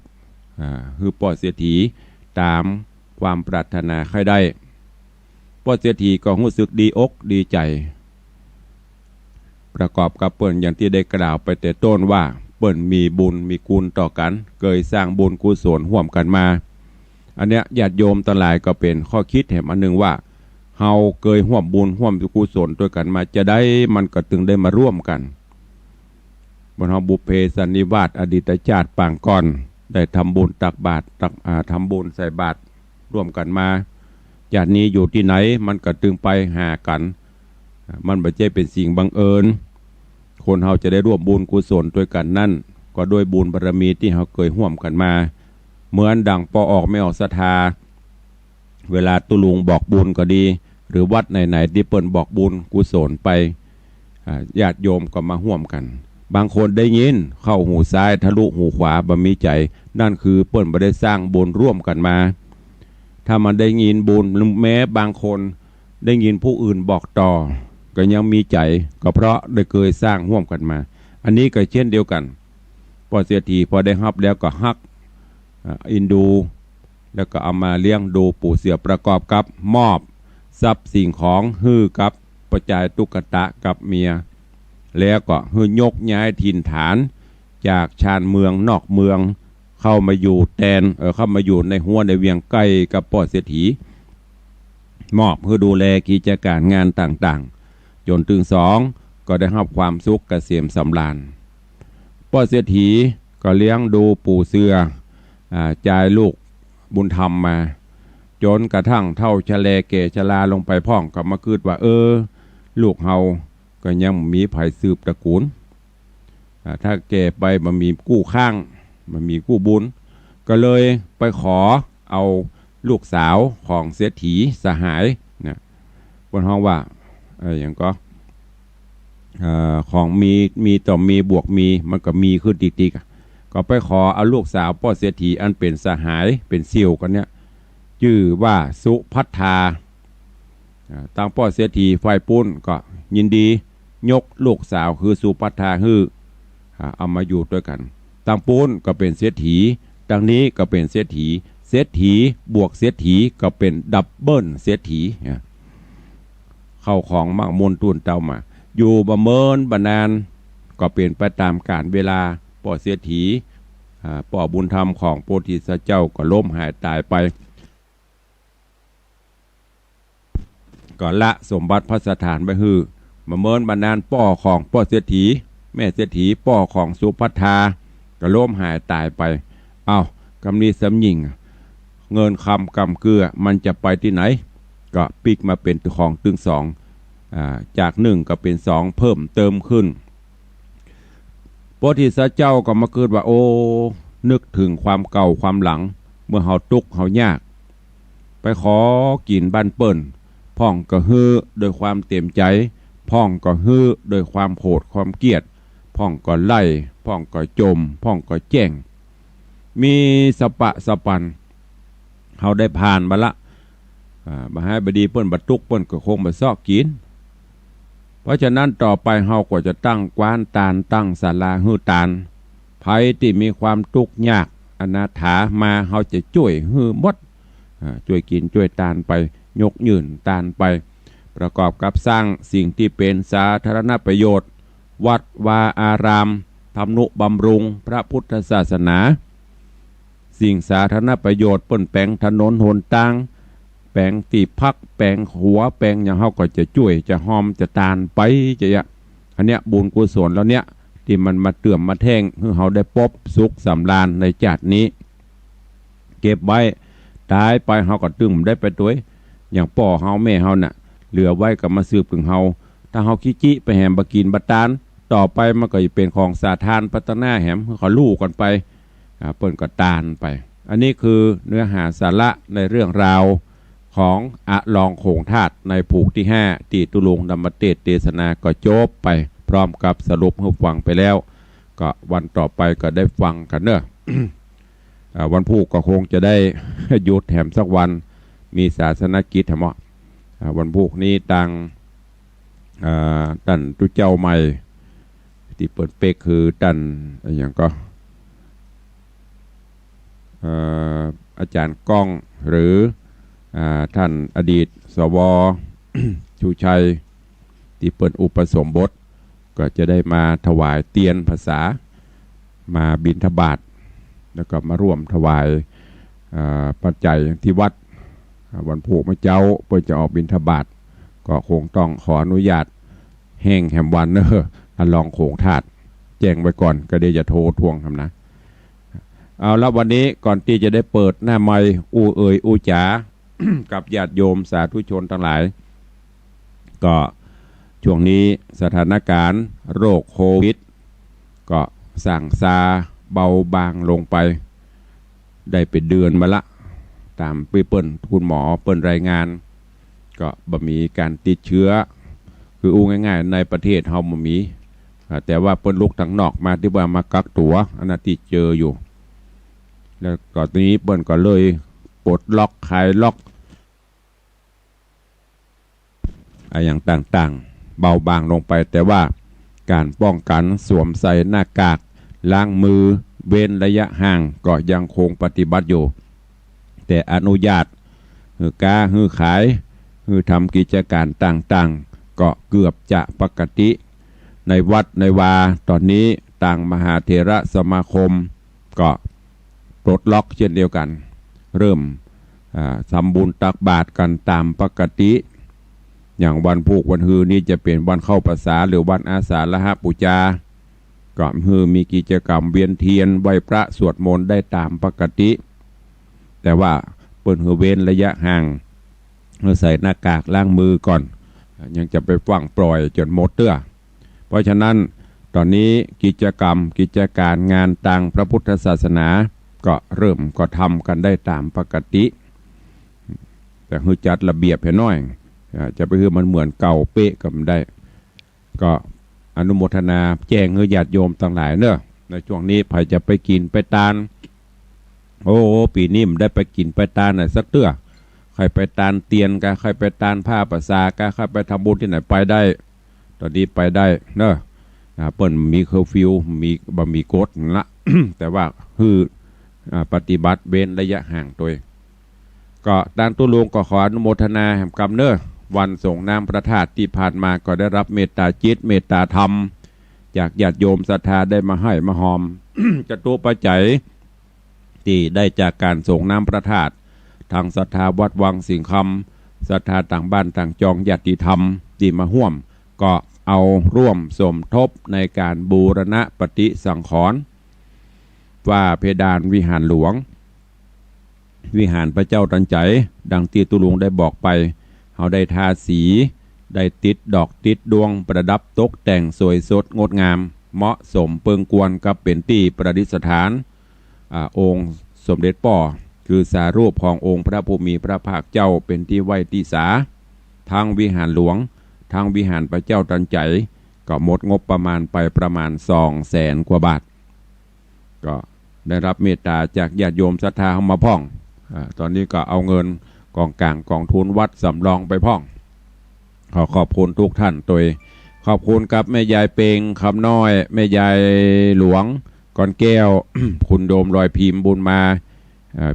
คือป่อเสียถีตามความปรารถนาใครได้ป่อเสียถีก็รู้สึกดีอกดีใจประกอบกับเปิ่นอย่างที่ได้กล่าวไปแต่ต้นว่าเปิ่นมีบุญมีกุลต่อกันเคยสร้างบุญกุศลร่วมกันมาอันเนี้ยญาติโยมทั้งหลายก็เป็นข้อคิดแห่งอันหนึ่งว่าเฮาเคยร่วมบุญร่วมกุศลด้วยกันมาจะได้มันก็ถึงได้มาร่วมกันบนเฮาบุพเพสันนิวาสอดีตชาติปางก่อนได้ทำบุญตักบาตรทำบุญใส่บาตรร่วมกันมาญาตินี้อยู่ที่ไหนมันก็ถึงไปหากันมันไม่ใช่เป็นสิ่งบังเอิญคนเฮาจะได้ร่วมบุญกุศลด้วยกันนั่นก็โดยบุญบารมีที่เฮาเคยร่วมกันมาเหมือนดังปอออกไม่ออกศรัทธาเวลาตุลุงบอกบุญก็ดีหรือวัดไหนๆที่เปิ้นบอกบุญกุศลไปญาติโยมก็มาร่วมกันบางคนได้ยินเข้าหูซ้ายทะลุหูขวาบ่มีใจนั่นคือเปิ้นบ่ได้สร้างบุญร่วมกันมาถ้ามันได้ยินบุญแม้บางคนได้ยินผู้อื่นบอกต่อก็ยังมีใจก็เพราะได้เคยสร้างร่วมกันมาอันนี้ก็เช่นเดียวกันพอเสียทีพอได้รับแล้วก็ฮักอินดูแล้วก็เอามาเลี้ยงดูปู่เสือประกอบกับมอบทรัพย์สิ่งของฮื้อกับประจายตุกตะกับเมียแล้วก็ฮื้อยกย้ายถิ่นฐานจากชานเมืองนอกเมืองเข้ามาอยู่เข้ามาอยู่ในหัวในเวียงใกล้กับป่อเสียถีมอบเพื่อดูแลกิจการงานต่างๆจนถึงสองก็ได้รับความสุขเกษมสำราญป่อเสียถีก็เลี้ยงดูปู่เสือจ่ายลูกบุญธรรมมาจนกระทั่งเท่าชะแลเกชลาลงไปพ่องกับมาคืดว่าลูกเฮาก็ยังมีไผสืบตระกูลถ้าแก่ไปมันมีกู้ข้างมันมีกู้บุญก็เลยไปขอเอาลูกสาวของเศรษฐีสหายนะบนห้องว่าอย่างก็ของมีต่อมีบวกมีมันก็มีขึ้นติ๊กๆก็ไปขอเอาลูกสาวพ่อเศรษฐีอันเป็นสหายเป็นเสี่ยวกันเนี่ยชื่อว่าสุพัทธาตั้งพ่อเศรษฐีฝ่ายปุ้นก็ยินดียกลูกสาวคือสุพัทธาเอามาอยู่ด้วยกันตั้งปุ้นก็เป็นเศรษฐีตั้งนี้ก็เป็นเศรษฐีเศรษฐีบวกเศรษฐีก็เป็นดับเบิลเศรษฐีเข้าของมากมนตุนเต้ามาอยู่บะเมินบานานก็เปลี่ยนไปตามกาลเวลาป่อเศรษฐีป่อบุญธรรมของโพธิสัตว์เจ้าก็ล้มหายตายไปก่อนละสมบัติพระสถานไปฮือบะเมินบานานป่อของป่อเศรษฐีแม่เศรษฐีป่อของสุภัทธาก็ล้มหายตายไปกำนี้สำยิงเงินคำกำเกลือมันจะไปที่ไหนก็ปิกมาเป็นของตึงสองจากหนึ่งก็เป็นสองเพิ่มเติมขึ้นโพธิสัตว์เจ้าก็มาเกิดว่านึกถึงความเก่าความหลังเมื่อเฮาทุกข์เฮายากไปขอกินบ้านเปิ้นพ่องก็ฮื้อโดยความเต็มใจพ่องก็ฮื้อโดยความโกรธความเกลียดพ่องก็ไล่พ่องก็จมพ่องก็แจ้งมีสปะสปันเฮาได้ผ่านมาละมาให้บดีเปิ้นบัดตุกเปิ้นก็คงมาซอกกินเพราะฉะนั้นต่อไปเฮาก็จะตั้งกว้านตาลตั้งศาลาฮื้อตาลไผที่มีความทุกข์ยากอนาถามาเฮาจะช่วยฮื้อหมดช่วยกินช่วยตาลไปยกยืนตาลไปประกอบกับสร้างสิ่งที่เป็นสาธารณประโยชน์ วัดวาอารามทำนุบำรุงพระพุทธศาสนาสิ่งสาธารณประโยชน์เปิ้นแปลงถนนหนทางแปลงตีพักแปลงหัวแปลงอย่างเฮาก็จะช่วยจะหอมจะตานไปจะยะอันเนี้ยบุญกุศลแล้วเนี้ยที่มันมาเตื่อมมาแท่งให้เฮาได้พบสุขสำราญในชาตินี้เก็บไว้ตายไปเฮาก็ตึมได้ไปตัวอย่างพ่อเฮาแม่เฮาน่ะเหลือไว้ก็มาสืบถึงเฮาถ้าเฮาขี้จิไปแหมบ่กินบ่ตานต่อไปมันก็จะเป็นของสาธารพัฒนาแหมเขาลู่กันไปเปิ้นก็ตานไปอันนี้คือเนื้อหาสาระในเรื่องราวของอะลองโขงธาตุในผูกที่5ที่ตุลุงธรรมเทศเทศนาก็จบไปพร้อมกับสรุปให้ฟังไปแล้วก็วันต่อไปก็ได้ฟังกันเนอะ วันพุธก็คงจะได้หยุดแถมสักวันมีศาสนกิจเหรอวันพุธนี้ตังตันตุเจ้าใหม่ที่เปิดเป๊กคือตันอย่างก็อาจารย์ก้องหรือท่านอดีตสว ชูชัยที่เปิดอุปสมบทก็จะได้มาถวายเตียนภาษามาบิณฑบาตแล้วก็มาร่วมถวายปัจจัยที่วัดวันพุธเมื่อเจ้าเพื่อจะออกบิณฑบาตก็คงต้องขออนุญาตแห้งแหมวันเนอะอันลองโขงธาตุแจ้งไว้ก่อนก็เดี๋ยวจะโทรทวงทำนะเอาแล้ววันนี้ก่อนที่จะได้เปิดหน้าไมค์อู้เอ่ยอู้จ๋า กับญาติโยมสาธุชนทั้งหลายก็ช่วงนี้สถานการณ์โรคโควิดก็สั่งซาเบาบางลงไปได้เป็นเดือนมาละตามเปิ้นคุณหมอเปิ้นรายงานก็บ่มีการติดเชื้อคืออู้ง่ายๆในประเทศเฮาบ่มีแต่ว่าเปิ้นลุกทางนอกมาที่ว่ามากักตัวอันนั้นติดเจออยู่แล้วก็ตอนนี้เปิ้นก็เลยปลดล็อกคลายล็อกอย่างต่างๆเบาบางลงไปแต่ว่าการป้องกันสวมใส่หน้ากากล้างมือเว้นระยะห่างก็ยังคงปฏิบัติอยู่แต่อนุญาตฮือกาฮือขายฮือทำกิจการต่างๆก็เกือบจะปกติในวัดในวาตอนนี้ต่างมหาเถระสมาคมก็ปลดล็อกเช่นเดียวกันเริ่มทำบุญตักบาตรกันตามปกติอย่างวันพุธวันฮือนี้จะเป็นวันเข้าพรรษาหรือวันอาสาฬหบูชาก็ฮือมีกิจกรรมเวียนเทียนไหว้พระสวดมนต์ได้ตามปกติแต่ว่าเปิดฮือเว้นระยะห่างใส่หน้ากากล้างมือก่อนยังจะไปฟังปล่อยจนหมดเตื้อเพราะฉะนั้นตอนนี้กิจกรรมกิจการงานทางพระพุทธศาสนาก็เริ่มก็ทำกันได้ตามปกติแต่ฮือจัดระเบียบให้น้อยจะไปคือมันเหมือนเก่าเป๊ะก็ไม่ได้ก็อนุโมทนาแจ้งให้ญาติโยมต่างหลายเนอะในช่วงนี้ใครจะไปกินไปตานโอ้ปีนี้มันได้ไปกินไปตานหน่อยสักเตื้อใครไปตานเตียนกันใครไปตานผ้าประสากันใครไปทำบุญที่ไหนไปได้ตอนนี้ไปได้เนอะเปิ้นมีเคอร์ฟิวมีบะมีกฎละ แต่ว่าคือปฏิบัติเว้นระยะห่างตัวก็ด้านตุลุงก็ขออนุโมทนาแห่งกรรมเนอะวันส่งน้ำพระธาตุที่ผ่านมาก็ได้รับเมตตาจิตเมตตาธรรมจากญาติโยมศรัทธาได้มาให้มาหอม จตุปัจจัยที่ได้จากการส่งน้ำพระธาตุทางศรัทธาวัดวังสิงคำศรัทธาต่างบ้านต่างจองญาติธรรมที่มาห่วมก็เอาร่วมสมทบในการบูรณะปฏิสังขรณ์ว่าเพดานวิหารหลวงวิหารพระเจ้าตันใจดังที่ตุลุงได้บอกไปเขาได้ทาสีได้ติดดอกติดดวงประดับตกแต่งสวยสดงดงามเหมาะสมเปิงกวนกับเป็นที่ประดิษฐานองค์สมเด็จป่อคือสารูปขององค์พระภูมิพระภาคเจ้าเป็นที่ไหว้ที่สาทางวิหารหลวงทางวิหารพระเจ้าตันใจก็หมดงบประมาณไปประมาณ200,000 กว่าบาทก็ได้รับเมตตาจากญาติโยมศรัทธาเข้ามาพ่องตอนนี้ก็เอาเงินกองกลางกองทุนวัดสำรองไปพ่องขอบคุณทุกท่านตัวขอบคุณกับแม่ยายเปงคำน้อยแม่ยายหลวงก่อนแก้ว คุณโดมรอยพิมพ์บุญมา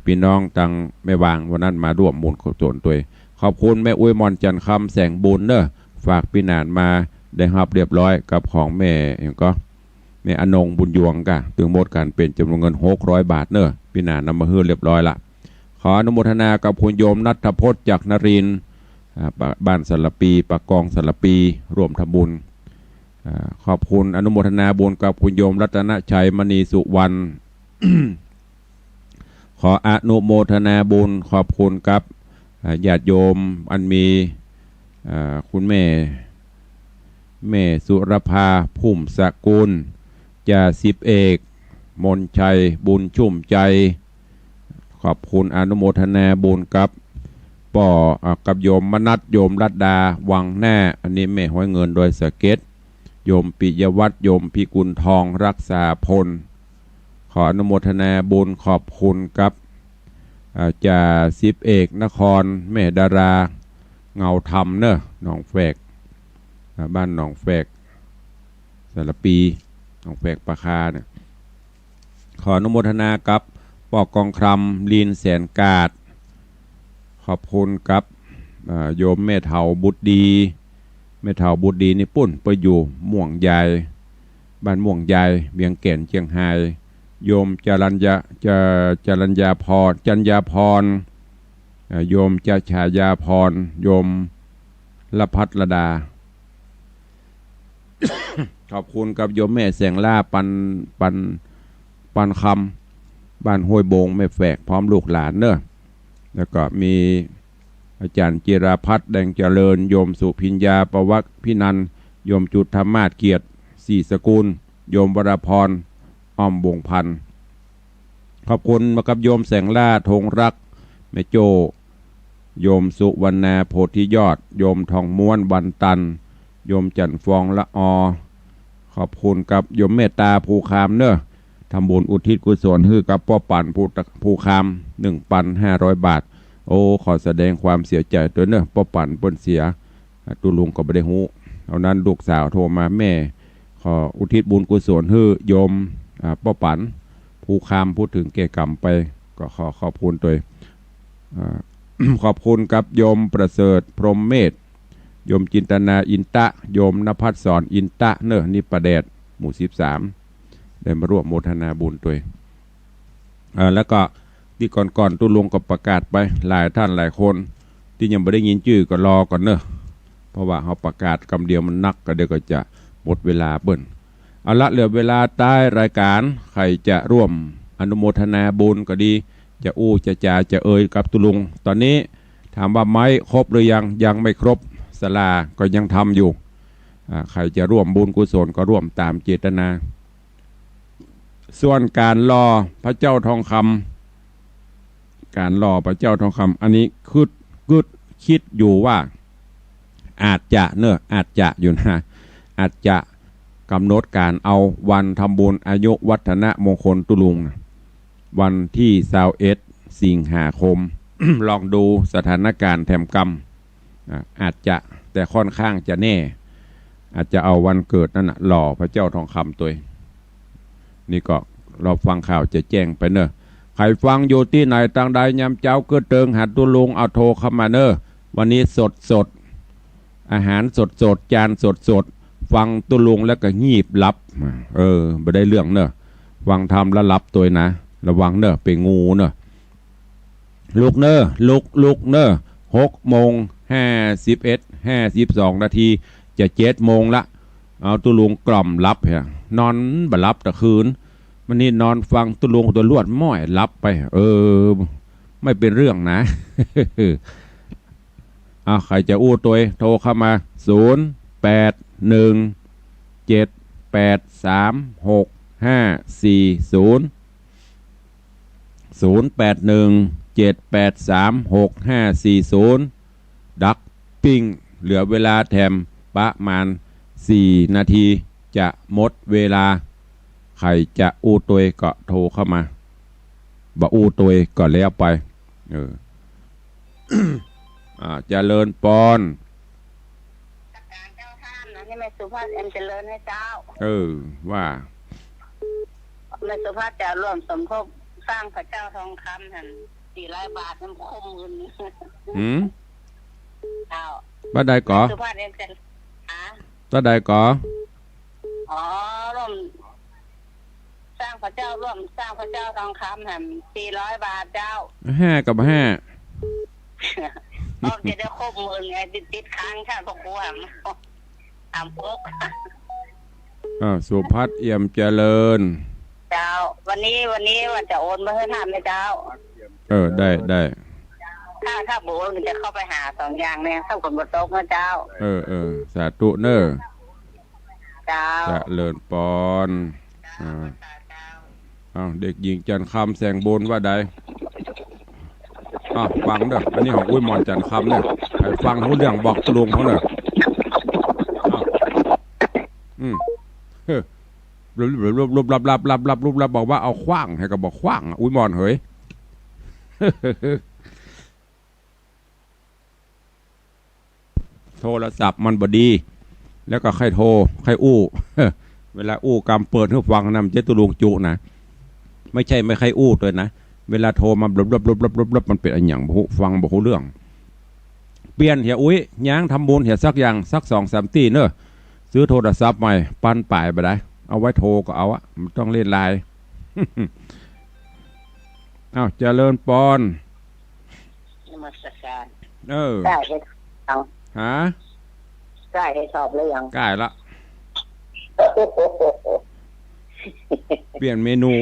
พี่น้องตังแม่วางวันนั้นมาร่วมบุญกุศลตัวขอบคุณแม่อุ้ยมอนจันทร์คำแสงบุญเนอะฝากพี่นานมา ได้รับเรียบร้อยกับของแม่อย่างก็แม่อนงบุญยวงกะถึงหมดกันเป็นจำนวนเงิน600 บาทเนอะพี่นานำมาเฮือเรียบร้อยละขออนุโมทนากับคุณโยมณัฐพจน์จากนรินทร์บ้านสารปีปากกองสารปีร่วมทำบุญขอบคุณอนุโมทนาบุญกับคุณโยมรัตนชัยมณีสุวรรณ ขออนุโมทนาบุญขอบคุณกับญาติโยมอันมีคุณแม่สุรภาพุ่มสกุลจ่าสิบเอกมนชัยบุญชุ่มใจขอบคุณอนุโมทนาบุญกับป่อกับโยมมนัสโยมรัตดาวังแน่อันนี้แม่ห้อยเงินโดยสเก็ตโยมปิยวัฒน์โยมพิกุลทองรักษาพลขออนุโมทนาบุญขอบคุณกับจ่าสิบเอกนครแม่ดาราเงาธรรมเนอะหนองแฝกบ้านหนองแฝกสารปีหนองแฝกปะคาเนี่ยขออนุโมทนากับปอกกองคำลีนแสนกาดขอบคุณกับโยมแม่เฒ่าบุตรดีแม่เฒ่าบุตรดีนี่ปุ่นไปอยู่ม่วงใหญ่บ้านม่วงใหญ่เวียงแก่นเชียงไฮ้โยมจรัญญาพรจัญญาพรโยมจะฉายาพรโยมละพัฒรดา ขอบคุณกับโยมแม่แสงล่าปันคำบ้านห้วยโบงแม่แฝกพร้อมลูกหลานเนอะแล้วก็มีอาจารย์จิราพัฒน์แดงเจริญโยมสุพิญญาประวัติพินันโยมจุดธรรมาศเกียรติสี่สกุลโยมวรพรอ้อมวงพันธ์ขอบคุณมากับโยมแสงล่าธงรักแม่โจโยมสุวรรณาโพธิยอดโยมทองม้วนวันตันโยมจันฟองละอขอบคุณกับโยมเมตตาภูคามเนอะทำบุญอุทิศกุศลให้กับพ่อปั่นภูคาม1,500 บาทโอ้ขอแสดงความเสียใจตัวเนอะพ่อปั่นเปิ้นเสียตุลุงก็ไม่ได้หูเอานั้นลูกสาวโทรมาแม่ขออุทิศบุญกุศลให้โยมพ่อปั่นภูคามพูดถึงแก่กรรมไปก็ขอขอบคุณตัว ขอบคุณกับโยมประเสริฐพรหมเมธโยมจินตนาอินตะโยมนภัสสรอินตะเนอะนิประเดชหมู่13ได้มาร่วมโมทนาบุญตัวแล้วก็ที่ก่อนตุลุงก็ประกาศไปหลายท่านหลายคนที่ยังไม่ได้ยินชื่อก็รอก่อนเนอะเพราะว่าเขาประกาศคำเดียวมันนักก็เดี๋ยวก็จะหมดเวลาเบิ้ลเอาละเหลือเวลาใต้รายการใครจะร่วมอนุโมทนาบุญก็ดีจะอู้จะจ่าจะเอ่ยกับตุลุงตอนนี้ถามว่าไม้ครบหรือยังไม่ครบศาลาก็ยังทำอยู่ใครจะร่วมบุญกุศลก็ร่วมตามเจตนาส่วนการรอพระเจ้าทองคำการรอพระเจ้าทองคำอันนี้คิดอยู่ว่าอาจจะอาจจะอยู่นะอาจจะกำหนดการเอาวันทำบุญอายุวัฒนมงคลตุลุงวันที่21 สิงหาคม ลองดูสถานการณ์แถมกรรมอาจจะแต่ค่อนข้างจะแน่อาจจะเอาวันเกิดนั่นนะหล่อพระเจ้าทองคำตัวนี่ก็เราฟังข่าวจะแจ้งไปเนอะใครฟังอยู่ที่ไหนต่างใดยามเจ้าเกิดเติงหัดตุลุงเอาโทรเข้ามาเนอะวันนี้สดอาหารสดจานสดฟังตุลุงแล้วก็งีบรับไม่ได้เรื่องเนอะฟังทำแล้วรับตัวนะระวังเนอะเป็นงูเนอะลุกเนอะลุกเนอะ6:51 นาทีจะ7 โมงละเอาตุลุงกล่อมรับเหรอนอนบ่รับตะคืนมันนี่นอนฟังตุลุงตัวลวดม้อยรับไปไม่เป็นเรื่องนะ ใครจะอู้ตัวโทรเข้ามา0817836540 0817836540ดักปิ้งเหลือเวลาแถมประมาณ4 นาทีจะหมดเวลาใครจะอู้ตัวก็โทรเข้ามาบ่อู้ตัวก็แล้วไปเจริญปอนการเจ้าท่านนะนี่แม่สุภาพเอ็มเจริญให้เจ้าว่าแม่สุภาพจะร่วมสมทบสร้างพระเจ้าทองคำหัน400 บาทน้ำคมเงินบ้านใดก่อสุภาพเอ็มเจริญ ตาใดก่ออ๋อร่วมสร้างพระเจ้าร่วมสร้างพระเจ้าทองคำแห่ง400 บาทเจ้า 5 กับ 5 ต้องจะได้ครบหมื่นไงติดค้างชาติพวกกูทำปุ๊ก สุพัฒน์เอี่ยมเจริญ เจ้า วันนี้ว่าจะโอนมาให้ทำไหมเจ้า ได้ ถ้าโบนจะเข้าไปหา2 อย่างเนี่ยถ้าคนบนโต๊ะนะเจ้า สาธุเนอ เจ้า จะเลินปอนเด็กหญิงจันคำแสงบนว่าใดฟังเด้ออันนี้ของอุ้ยมอนจันคำเนี่ยไปฟังเขาเรื่องบอกลุงเขาเด้อรูปรับบอกว่าเอาขว้างให้ก็บอกขว้างอุ้ยมอนเฮ้ยโทรศัพท์มันบดีแล้วก็ใครโทรใครอู้เวลาอู้กำเปิดให้ฟังนำเจตุลุงจุนะไม่ใช่ไม่ใครอู้ตัวนะเวลาโทรมาบลบมันเป็นอันอย่างบ่ฟังบ่รู้เรื่องเปลี่ยนเหียอุ้ยย่างทำบุญเหียสักอย่างสัก2-3 ตีเนอะซื้อโทรศัพท์ใหม่ปั้นป่ายไปได้เอาไว้โทรก็เอามันต้องเล่นไลน์เจริญปอนนมัสการได้ให้เอาฮะได้ให้สอบหรือยังใกล้ละเปลี่ยนเมนู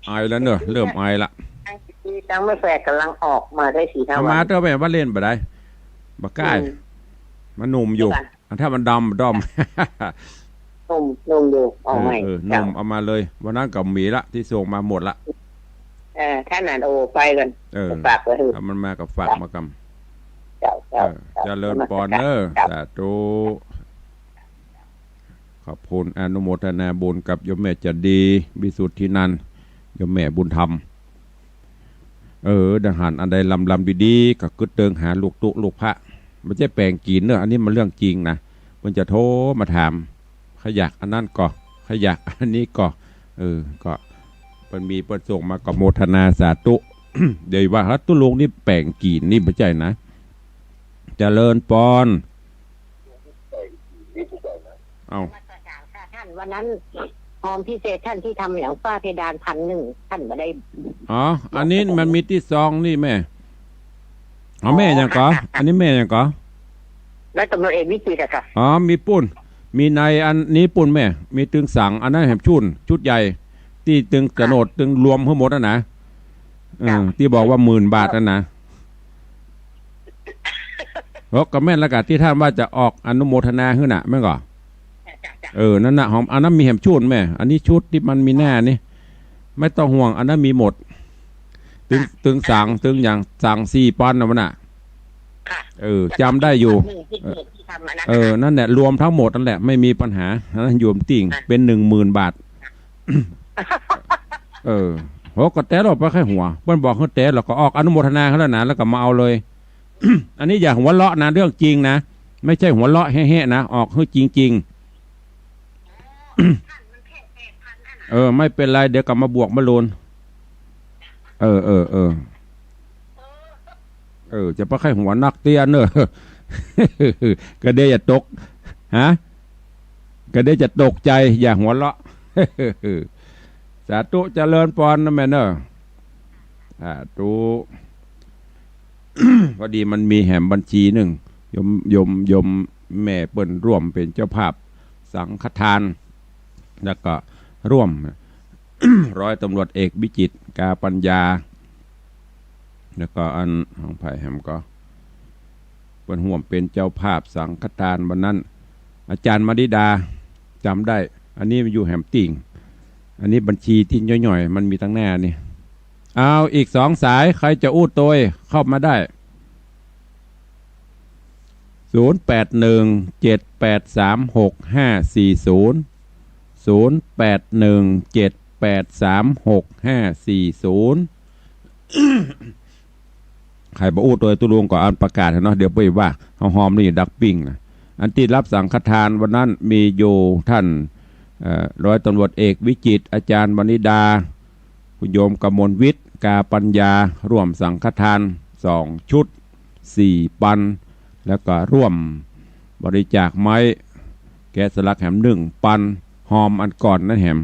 ไอแล้วเนอะเริ่มไอละจังไม่แฝกกำลังออกมาได้4-5 วันมาเจ้าแบบว่าเล่นไปได้บ่ใกล้มันหนุ่มอยู่ถ้ามันดำด้อมนุ่มอยู่ออกใหม่นุ่มเอามาเลยวันนั้นกับหมีละที่ส่งมาหมดละท่านโอไปกันฝากไว้ถ้ามันมากับฝากมากำจะเลินปอนเนอร์สาธุขอบคุณอนุโมทนาบุญกับโยมแม่จะดีวิสุทธินันโยมแม่บุญธรรมดังหันอันใดลำดีๆก็กึดเติงหาลูกตุลูกพระไม่ใช่แปลงกินเนอะอันนี้มันเรื่องจริงนะมันจะโทรมาถามขยักอันนั้นก็ขยักอันนี้ก็ก็มันมีประสงค์มากับโมทนาสาธุ เดี๋ยวว่าตุลุงนี่แปลงกินนี่ไม่ใช่นะเจริญปอนท่านวันนั้นหอมพิเศษท่านที่ทำหลังฝ้าเพดาน1,000ท่านมาได้อันนี้มันมีที่ซองนี่แม่แม่ยังก็อันนี้แม่ยังก็แล้วตำรวจเอกวิจิตรค่ะมีปุ่นมีในอันนี้ปุ่นแม่มีตึงสังอันนั้นแหมชุดใหญ่ที่ตึงกระโนดตึงรวมทั้งหมดนะที่บอกว่า10,000 บาทนะก็แม่นละกันที่ท่านว่าจะออกอนุโมทนาขึ้นน่ะแม่ก่อนั่นน่ะหอมอันนั้นมีแหมชุดแม่อันนี้ชุดที่มันมีหน้านี่ไม่ต้องห่วงอันนั้นมีหมดตึงสังตึงอย่างสัง4 ปอนด์นะมันน่ะจำได้อยู่นั่นแหละรวมทั้งหมดนั่นแหละไม่มีปัญหาโยมติ่งเป็น10,000 บาทก็แต่เราไปแค่หัวเปิ้นบอกเขาแต่เราก็ออกอนุโมทนาเขาแล้วนะแล้วก็มาเอาเลย อันนี้อย่าหัวเราะนะเรื่องจริงนะไม่ใช่หัวเราะแห่ๆนะออกให้จริงไม่เป็นไรเดี๋ยวกลับมาบวกมาโลนจะไปแค่หัวนักเตี้ยเนอะก็ได้จะตกก็ได้จะตกใจอย่าหัวเราะสาธุเจริญพรนะแม่เนอะสาธุพอดีมันมีแหมบัญชีหนึ่งยมแม่เปิ้นร่วมเป็นเจ้าภาพสังฆทานแล้วก็ร่วม ร้อยตำรวจเอกวิจิตรกาปัญญาแล้วก็อันของไผ่แหมก็เป็นห่วมเป็นเจ้าภาพสังฆทานวันนั้นอาจารย์มณิดาจำได้อันนี้มันอยู่แหมติ่งอันนี้บัญชีที่ย่อยๆมันมีตั้งหน้านี่เอาอีก2 สายใครจะอู้โตยเข้ามาได้0817836540 0817836540 ใครบอกอู้ตัวตุลุงก่อนอันประกาศเนาะเดี๋ยวไปว่าเอาหอมนี่ดักปิ้งนะอันที่รับสังฆทานวันนั้นมีอยู่ท่านร้อยตำรวจเอกวิจิตรอาจารย์วณิดาคุณโยมกมลวิทย์กาปัญญาร่วมสังฆทาน2 ชุด4 ปันแล้วก็ร่วม ริจาคไม้แกะสลักแหม1 ปันหอมอันก่อนนั่นแหม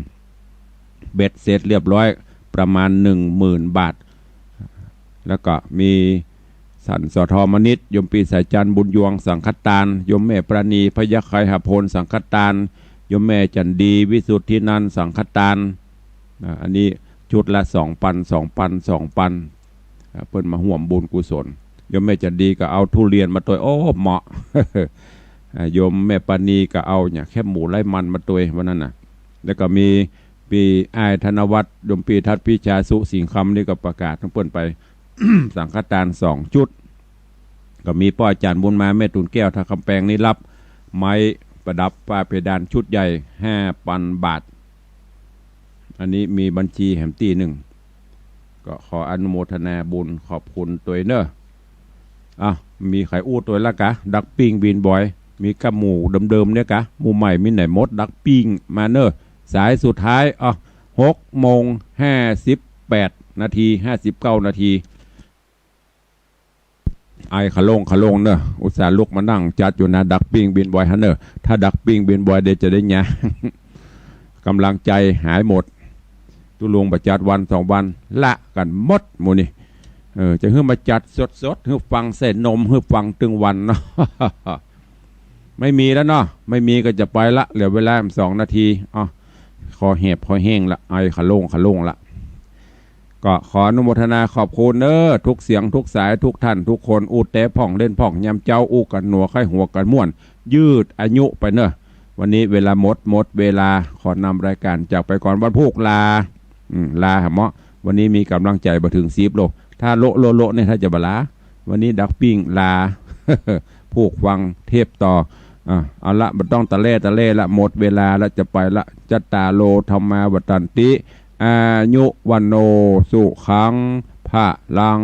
เบ็ดเสร็จเรียบร้อยประมาณ 10,000 บาทแล้วก็มีสันสทมนิตยมปีสายจันทร์บุญยวงสังคตานยมแม่ประณีพยัคฆ์ไคหพลสังคตานยมแม่จันดีวิสุทธินันท์สังคตานอันนี้ชุดละ2 ปัน2 ปัน2 ปันเพิ่นมาห่วมบุญกุศลยมแม่จันดีก็เอาทุเรียนมาตัวโอ้เหมาะ ยมแม่ปานีก็เอาเนี่ยแค่หมูไล่มันมาตัววันนั้นน่ะแล้วก็มีปีอ้ายธนวัฒน์ยมปีทัดพิชาสุสิงคำนี่ก็ประกาศทั้งเปิ้นไป สังฆทาน2 ชุดก็มีป้ออาจารย์บุญมาแม่ตุนแก้วท่าคำแปงนี่รับไม้ประดับฝ้าเพดานชุดใหญ่ 5,000 บาทอันนี้มีบัญชีแหมตี1ก็ขออนุโมทนาบุญขอบคุณตัวเนอะมีไข่อู้ตัวละกะดักปิ้งบีนบอยมีกระหมูเดิมๆเนี่ยกะหมูใหม่มีไหนมดดักปิ้งมาเนอะสายสุดท้าย6:58 นาที59 นาทีไอขะโลงเนอะอุตส่าห์ลุกมานั่งจัดอยู่นะดักปิ้งบีนบอยฮะเนอะถ้าดักปิ้งบีนบอยเดี๋ยวจะได้ไง กำลังใจหายหมดตุลงประจัดวัน2 วันละกันหมดหมูนี่จะเฮือมาจัดสดเฮือฟังเส้นนมเฮือฟังตึงวันเนาะ ไม่มีแล้วเนาะไม่มีก็จะไปละเหลือเวลา2 นาทีคอเห็บคอแห้งละไอขะโลงละก็ขออนุโมทนาขอบคุณทุกเสียงทุกสายทุกท่านทุกคนอูดแต่พ่องเล่นพ่องยำเจ้าอูกันหนัวไข้หัวกันม่วนยืดอายุไปเนอะวันนี้เวลาหมดเวลาขอนำรายการจากไปก่อนวันพุกลาหะเมาะวันนี้มีกำลังใจมาถึง10 โลถ้าโลเนี่ยถ้าจะบลาวันนี้ดักปิ้งลา ผูกวังเทพต่อเอาละมันต้องตะเล่ละหมดเวลาแล้วจะไปละจัตตาโลธรรมาวัตันติอายุวันโนสุขังพะลัง